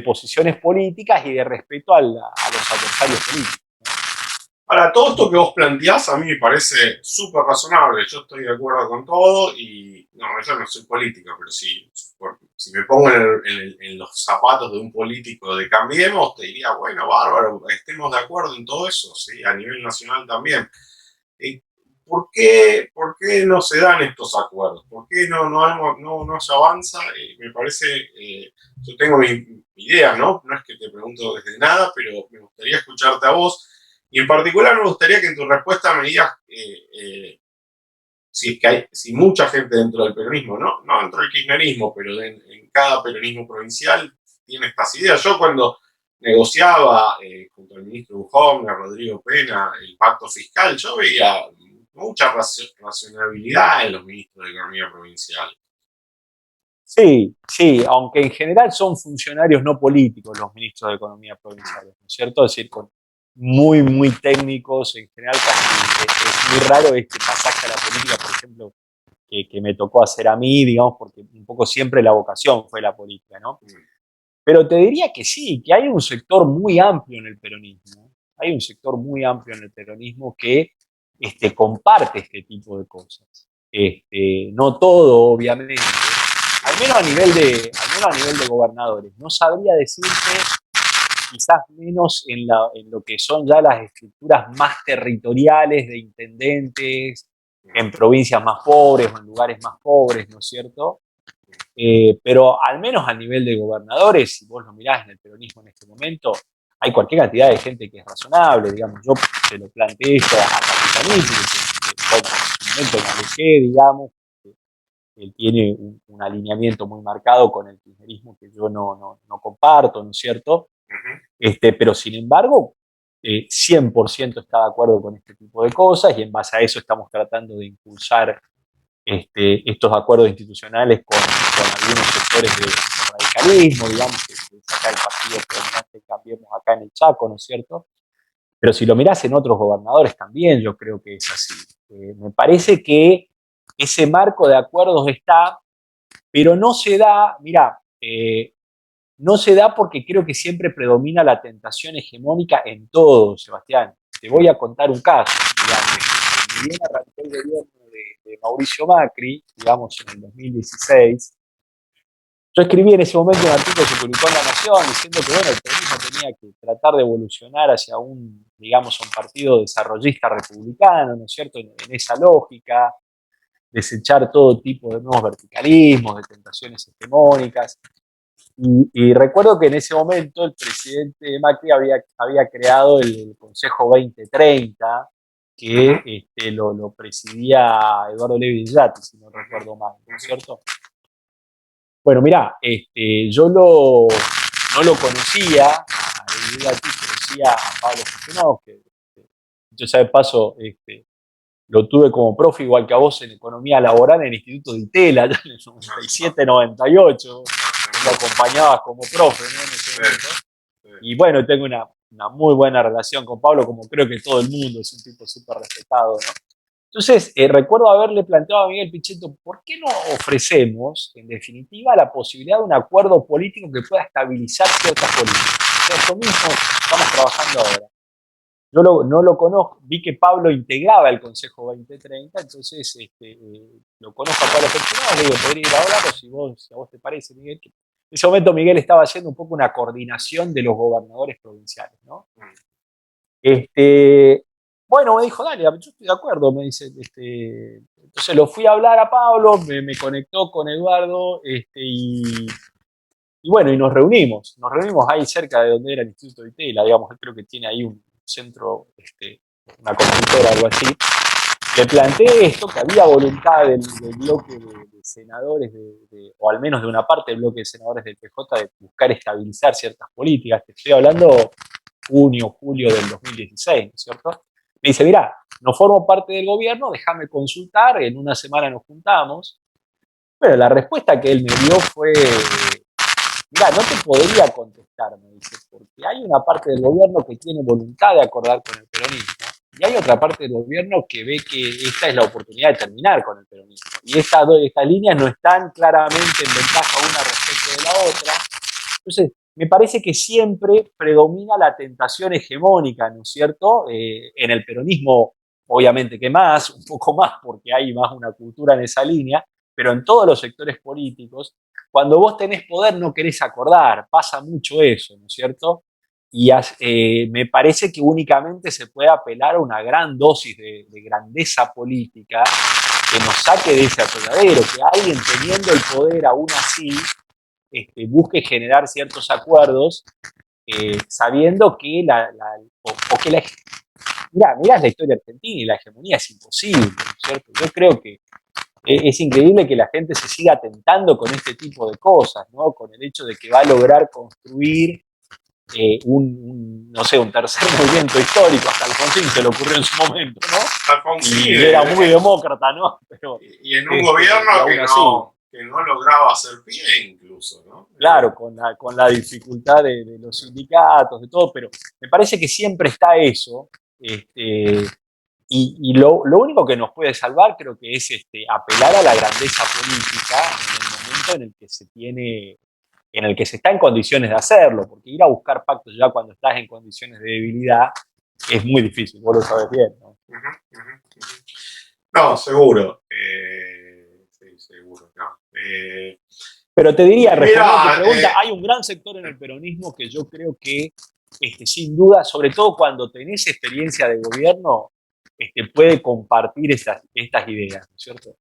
posiciones políticas y de respeto a los adversarios políticos. Ahora, todo esto que vos planteás a mí me parece súper razonable. Yo estoy de acuerdo con todo y no, yo no soy político, pero si me pongo en los zapatos de un político de Cambiemos, te diría, bueno, bárbaro, estemos de acuerdo en todo eso, ¿sí? A nivel nacional también. ¿Por qué no se dan estos acuerdos? ¿Por qué no se avanza? Me parece, yo tengo mis ideas, ¿no? No es que te pregunto desde nada, pero me gustaría escucharte a vos. Y en particular me gustaría que en tu respuesta me digas si es que si mucha gente dentro del peronismo, no dentro del kirchnerismo, pero en cada peronismo provincial tiene estas ideas. Yo cuando negociaba junto al ministro Bujón, a Rodrigo Pena, el pacto fiscal, yo veía mucha racionalidad en los ministros de Economía provincial. Sí, sí, aunque en general son funcionarios no políticos los ministros de Economía provinciales, ¿no es cierto? Es decir, muy técnicos, en general casi es muy raro este pasaje a la política, por ejemplo, que me tocó hacer a mí, digamos, porque un poco siempre la vocación fue la política, ¿no? Pero te diría que sí, que hay un sector muy amplio en el peronismo, hay un sector muy amplio en el peronismo que comparte este tipo de cosas. No todo, obviamente, al menos a nivel de gobernadores. No sabría decirte, quizás menos en lo que son ya las estructuras más territoriales de intendentes, en provincias más pobres o en lugares más pobres, ¿no es cierto? Pero al menos a nivel de gobernadores, si vos lo mirás en el peronismo en este momento, hay cualquier cantidad de gente que es razonable, digamos, yo se lo planteé esto a Capitanich, bueno, en su momento me alejé, digamos, él tiene un alineamiento muy marcado con el kirchnerismo que yo no comparto, ¿no es cierto? Pero sin embargo, 100% está de acuerdo con este tipo de cosas y en base a eso estamos tratando de impulsar estos acuerdos institucionales con algunos sectores del radicalismo, digamos, que saca el partido predominante Cambiemos acá en el Chaco, ¿no es cierto? Pero si lo mirás en otros gobernadores también, yo creo que es así. Me parece que ese marco de acuerdos está, pero no se da, mirá, no se da porque creo que siempre predomina la tentación hegemónica en todo, Sebastián. Te voy a contar un caso, digamos. Ni bien arrancó el gobierno de Mauricio Macri, digamos, en el 2016, yo escribí en ese momento un artículo que se publicó en La Nación diciendo que, bueno, el peronismo tenía que tratar de evolucionar hacia digamos, un partido desarrollista republicano, ¿no es cierto?, en esa lógica, desechar todo tipo de nuevos verticalismos, de tentaciones hegemónicas. Y recuerdo que en ese momento el presidente Macri había creado el Consejo 2030, que lo presidía Eduardo Levi Villati, si no recuerdo mal, ¿no es cierto? Bueno, mirá, yo no lo conocía, a Villati, conocía a Pablo Fusionado, que yo sé de paso, lo tuve como profe igual que a vos en economía laboral en el Instituto de Itela, en el 97, 98, lo acompañabas como profe, ¿no? En ese momento. Y bueno, tengo una muy buena relación con Pablo, como creo que todo el mundo, es un tipo súper respetado, ¿no? Entonces, recuerdo haberle planteado a Miguel Pichetto, ¿por qué no ofrecemos, en definitiva, la posibilidad de un acuerdo político que pueda estabilizar ciertas políticas? O sea, esto mismo estamos trabajando ahora. Yo no lo conozco, vi que Pablo integraba el Consejo 2030, entonces lo conozco a Pablo Pichetto, le digo, podría ir a hablarlo si a vos te parece, Miguel. En ese momento Miguel estaba haciendo un poco una coordinación de los gobernadores provinciales, ¿no? Bueno, me dijo, dale, yo estoy de acuerdo, me dice. Entonces lo fui a hablar a Pablo, me conectó con Eduardo, y bueno, y nos reunimos ahí cerca de donde era el Instituto de Itela, digamos, creo que tiene ahí un centro, una consultora, algo así. Le planteé esto, que había voluntad del bloque de senadores, o al menos de una parte del bloque de senadores del PJ, de buscar estabilizar ciertas políticas. Te estoy hablando junio, julio del 2016, ¿no es cierto? Me dice, mirá, no formo parte del gobierno, déjame consultar, en una semana nos juntamos. Pero la respuesta que él me dio fue, mirá, no te podría contestar, me dice, porque hay una parte del gobierno que tiene voluntad de acordar con el peronismo, y hay otra parte del gobierno que ve que esta es la oportunidad de terminar con el peronismo. Y estas líneas no están claramente en ventaja una respecto de la otra. Entonces, me parece que siempre predomina la tentación hegemónica, ¿no es cierto? En el peronismo, obviamente que más, un poco más, porque hay más una cultura en esa línea, pero en todos los sectores políticos, cuando vos tenés poder no querés acordar, pasa mucho eso, ¿no es cierto? Y me parece que únicamente se puede apelar a una gran dosis de grandeza política que nos saque de ese atolladero, que alguien teniendo el poder aún así busque generar ciertos acuerdos, sabiendo que mirá la historia argentina y la hegemonía es imposible, ¿no es cierto? Yo creo que es increíble que la gente se siga tentando con este tipo de cosas, ¿no? Con el hecho de que va a lograr construir no sé, un tercer movimiento histórico. Hasta Alfonsín se le ocurrió en su momento, ¿no? Alfonsín, y era muy demócrata, ¿no? Pero, y en un gobierno que no lograba hacer pie incluso, ¿no? Claro, con la dificultad de los sindicatos, de todo, pero me parece que siempre está eso. Y lo único que nos puede salvar creo que es apelar a la grandeza política en el momento en el que en el que se está en condiciones de hacerlo, porque ir a buscar pactos ya cuando estás en condiciones de debilidad es muy difícil, vos lo sabes bien, ¿no? No, seguro. Sí, seguro, no. Pero te diría, respondiendo a tu pregunta, hay un gran sector en el peronismo que yo creo que, sin duda, sobre todo cuando tenés experiencia de gobierno, puede compartir estas ideas, ¿no es cierto?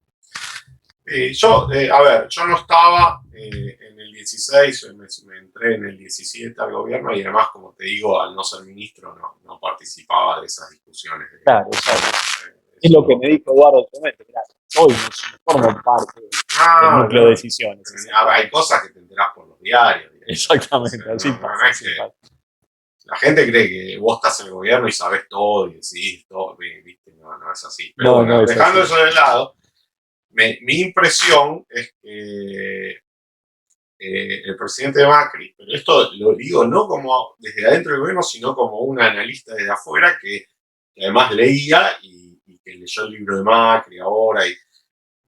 A ver, yo no estaba en el 16, me entré en el 17 al gobierno y además, como te digo, al no ser ministro no participaba de esas discusiones. Claro, exacto. Es lo que Eso, me dijo Eduardo en su momento. Mirá, hoy no formo parte del núcleo de decisiones. hay cosas que te enterás por los diarios. Exactamente, O sea, así pasa. Así pasa. La gente cree que vos estás en el gobierno y sabés todo y decidís todo, ¿viste? No es así. Pero bueno, dejando eso de lado, mi impresión es que el presidente Macri, pero esto lo digo no como desde adentro del gobierno, sino como un analista desde afuera que además leía y que leyó el libro de Macri ahora, y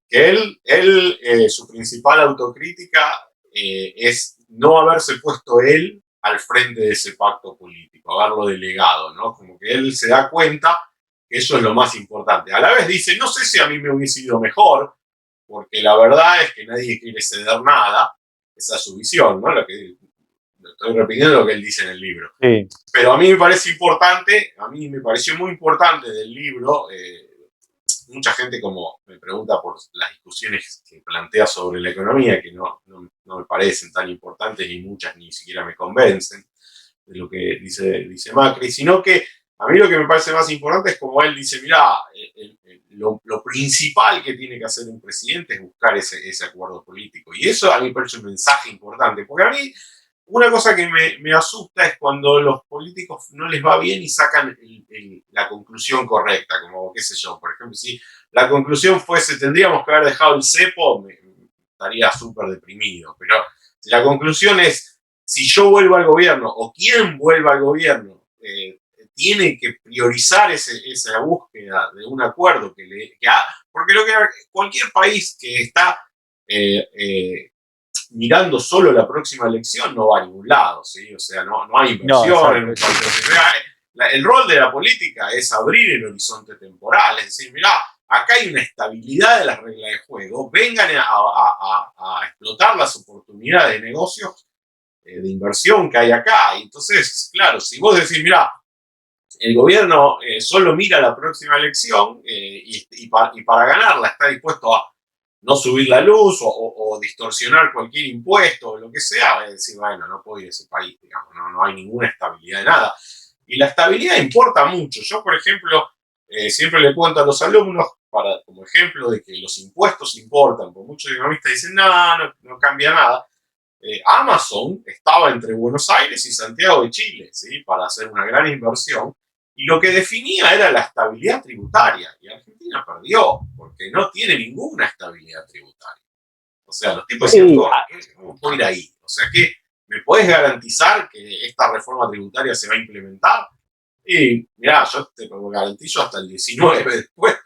que su principal autocrítica es no haberse puesto él al frente de ese pacto político, haberlo delegado, ¿no? Como que él se da cuenta que eso es lo más importante. A la vez dice, no sé si a mí me hubiese ido mejor, porque la verdad es que nadie quiere ceder nada. Esa es su visión, ¿no? Estoy repitiendo lo que él dice en el libro. Sí. Pero a mí me parece importante, a mí me pareció muy importante del libro, mucha gente como me pregunta por las discusiones que plantea sobre la economía, que no me parecen tan importantes y muchas ni siquiera me convencen de lo que dice Macri, sino que a mí lo que me parece más importante es como él dice, mira, lo principal que tiene que hacer un presidente es buscar ese acuerdo político. Y eso a mí me parece un mensaje importante, porque a mí una cosa que me asusta es cuando los políticos no les va bien y sacan la conclusión correcta, como qué sé yo, por ejemplo, si la conclusión fuese tendríamos que haber dejado el cepo, estaría súper deprimido, pero si la conclusión es si yo vuelvo al gobierno o quien vuelva al gobierno, tiene que priorizar esa búsqueda de un acuerdo porque cualquier país que está mirando solo la próxima elección no va a ningún lado, ¿sí? O sea, no hay inversión. El rol de la política es abrir el horizonte temporal, es decir, mirá, acá hay una estabilidad de las reglas de juego, vengan a explotar las oportunidades de negocios, de inversión que hay acá. Y entonces, claro, si vos decís, mirá, el gobierno solo mira la próxima elección y para ganarla está dispuesto a no subir la luz o distorsionar cualquier impuesto o lo que sea, va a decir, bueno, no puedo ir a ese país, digamos, no hay ninguna estabilidad de nada. Y la estabilidad importa mucho. Yo, por ejemplo, siempre le cuento a los alumnos, como ejemplo de que los impuestos importan, porque muchos economistas dicen, no cambia nada. Amazon estaba entre Buenos Aires y Santiago de Chile, ¿sí? Para hacer una gran inversión, y lo que definía era la estabilidad tributaria, y Argentina perdió, porque no tiene ninguna estabilidad tributaria. O sea, los tipos decían, ¿cómo puedo ir ahí? O sea, ¿qué? ¿Me podés garantizar que esta reforma tributaria se va a implementar? Y mirá, yo te lo garantizo hasta el 19 después.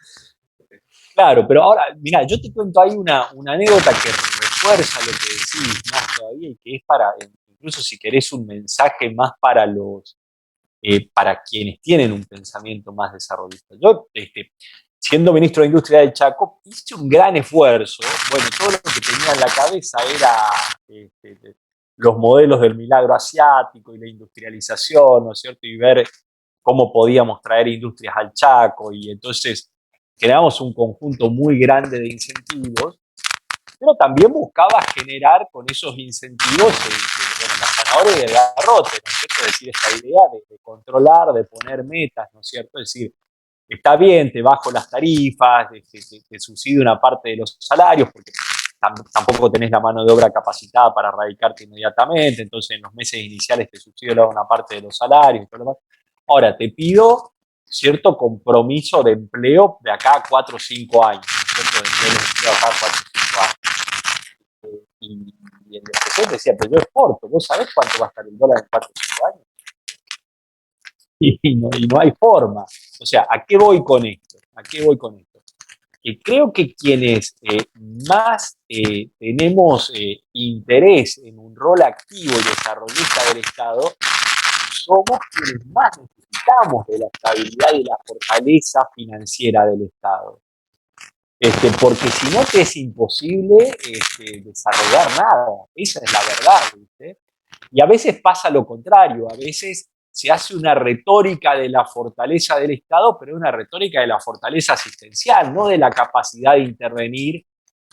Claro, pero ahora, mirá, yo te cuento ahí una anécdota que refuerza lo que decís más todavía y que es incluso si querés, un mensaje más para quienes tienen un pensamiento más desarrollista. Yo, siendo ministro de Industria del Chaco, hice un gran esfuerzo. Bueno, todo lo que tenía en la cabeza era los modelos del milagro asiático y la industrialización, ¿no es cierto? Y ver cómo podíamos traer industrias al Chaco. Y entonces creamos un conjunto muy grande de incentivos, pero también buscaba generar con esos incentivos la zanahoria y el garrote, ¿no es cierto? Es decir, esta idea de controlar, de poner metas, ¿no es cierto? Es decir, está bien, te bajo las tarifas, te subsidio una parte de los salarios, porque tampoco tenés la mano de obra capacitada para radicarte inmediatamente, entonces en los meses iniciales te subsidio una parte de los salarios y todo lo demás. Ahora, te pido cierto compromiso de empleo de acá a 4 o 5 años, ¿no es cierto? De empleo acá a 4 o 5 años. Y el profesor decía, pero yo exporto, ¿vos sabés cuánto va a estar el dólar en 4 o 5 años? Y no hay forma. O sea, ¿a qué voy con esto? ¿A qué voy con esto? Que creo que quienes más tenemos interés en un rol activo y desarrollista del Estado somos quienes más necesitamos de la estabilidad y la fortaleza financiera del Estado. Porque si no te es imposible desarrollar nada. Esa es la verdad, ¿viste? Y a veces pasa lo contrario, a veces se hace una retórica de la fortaleza del Estado, pero es una retórica de la fortaleza asistencial, no de la capacidad de intervenir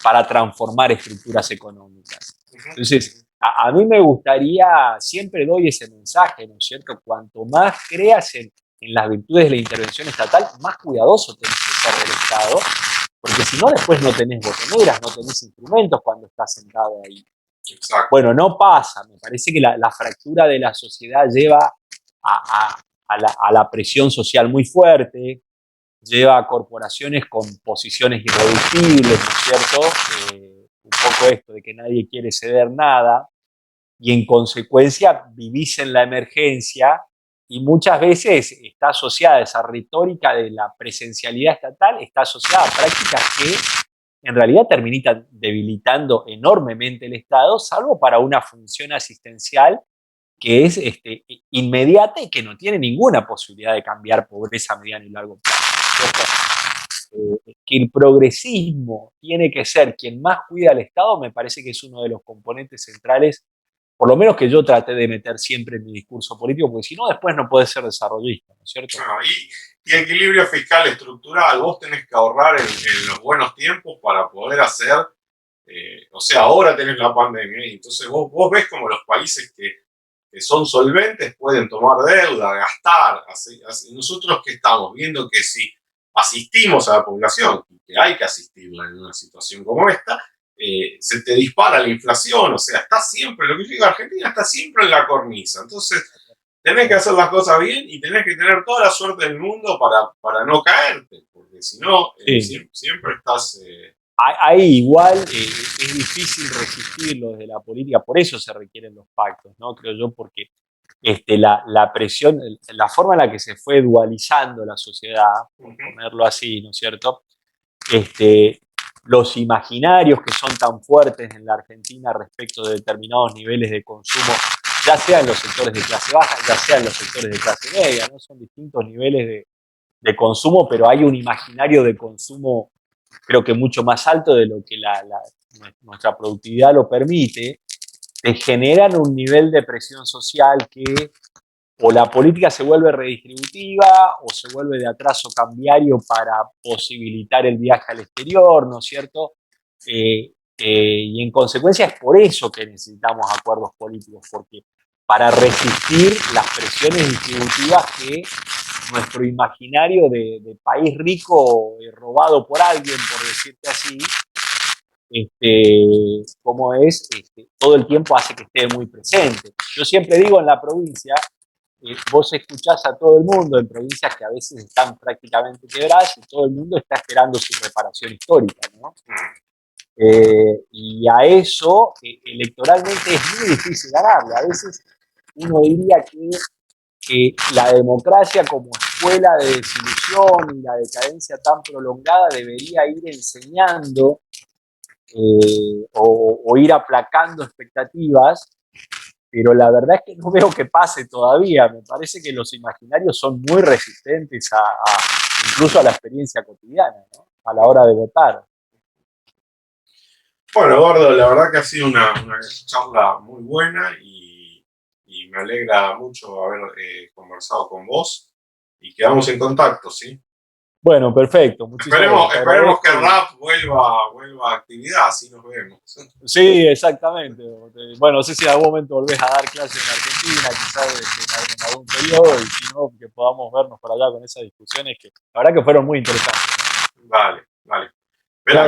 para transformar estructuras económicas. Entonces, a mí me gustaría, siempre doy ese mensaje, ¿no es cierto? Cuanto más creas en las virtudes de la intervención estatal, más cuidadoso tenés que ser del Estado, porque si no, después no tenés botoneras, no tenés instrumentos cuando estás sentado ahí. Exacto. Bueno, no pasa. Me parece que la fractura de la sociedad lleva a la presión social muy fuerte, lleva a corporaciones con posiciones irreductibles, ¿no es cierto? Un poco esto de que nadie quiere ceder nada, y en consecuencia vivís en la emergencia, y muchas veces está asociada esa retórica de la presencialidad estatal, está asociada a prácticas que en realidad terminan debilitando enormemente el Estado, salvo para una función asistencial que es inmediata y que no tiene ninguna posibilidad de cambiar pobreza a mediano y largo plazo. Que el progresismo tiene que ser quien más cuida al Estado, me parece que es uno de los componentes centrales, por lo menos que yo traté de meter siempre en mi discurso político, porque si no, después no puedes ser desarrollista, ¿no es cierto? Y equilibrio fiscal estructural, vos tenés que ahorrar en los buenos tiempos para poder hacer, o sea, ahora tenés la pandemia, y entonces vos ves como los países que son solventes pueden tomar deuda, gastar, así. Nosotros que estamos viendo que si asistimos a la población, que hay que asistirla en una situación como esta, se te dispara la inflación, o sea, está siempre, lo que yo digo, Argentina está siempre en la cornisa, entonces tenés que hacer las cosas bien y tenés que tener toda la suerte del mundo para no caerte, porque si no, siempre estás... Ahí igual es difícil resistirlo desde la política, por eso se requieren los pactos, ¿no? Creo yo, porque la presión, la forma en la que se fue dualizando la sociedad, por ponerlo así, ¿no es cierto? Los imaginarios que son tan fuertes en la Argentina respecto de determinados niveles de consumo, ya sea en los sectores de clase baja, ya sea en los sectores de clase media, ¿no? Son distintos niveles de consumo, pero hay un imaginario de consumo, creo que mucho más alto de lo que nuestra productividad lo permite, te generan un nivel de presión social que o la política se vuelve redistributiva o se vuelve de atraso cambiario para posibilitar el viaje al exterior, ¿no es cierto? Y en consecuencia es por eso que necesitamos acuerdos políticos, porque para resistir las presiones distributivas que nuestro imaginario de país rico robado por alguien, por decirte así, como es, todo el tiempo hace que esté muy presente. Yo siempre digo en la provincia, vos escuchás a todo el mundo en provincias que a veces están prácticamente quebradas y todo el mundo está esperando su reparación histórica, ¿no? Y a eso electoralmente es muy difícil ganarle. A veces uno diría que la democracia como escuela de desilusión y la decadencia tan prolongada debería ir enseñando o ir aplacando expectativas, pero la verdad es que no veo que pase todavía. Me parece que los imaginarios son muy resistentes incluso a la experiencia cotidiana, ¿no? A la hora de votar. Bueno, Eduardo, la verdad que ha sido una charla muy buena y me alegra mucho haber conversado con vos y quedamos en contacto, ¿sí? Bueno, perfecto. Esperemos que el rap vuelva a actividad, así nos vemos. Sí, exactamente. Bueno, no sé si en algún momento volvés a dar clases en Argentina, quizás en algún periodo, y si no, que podamos vernos por allá con esas discusiones que la verdad que fueron muy interesantes, ¿no? Vale. Un abrazo.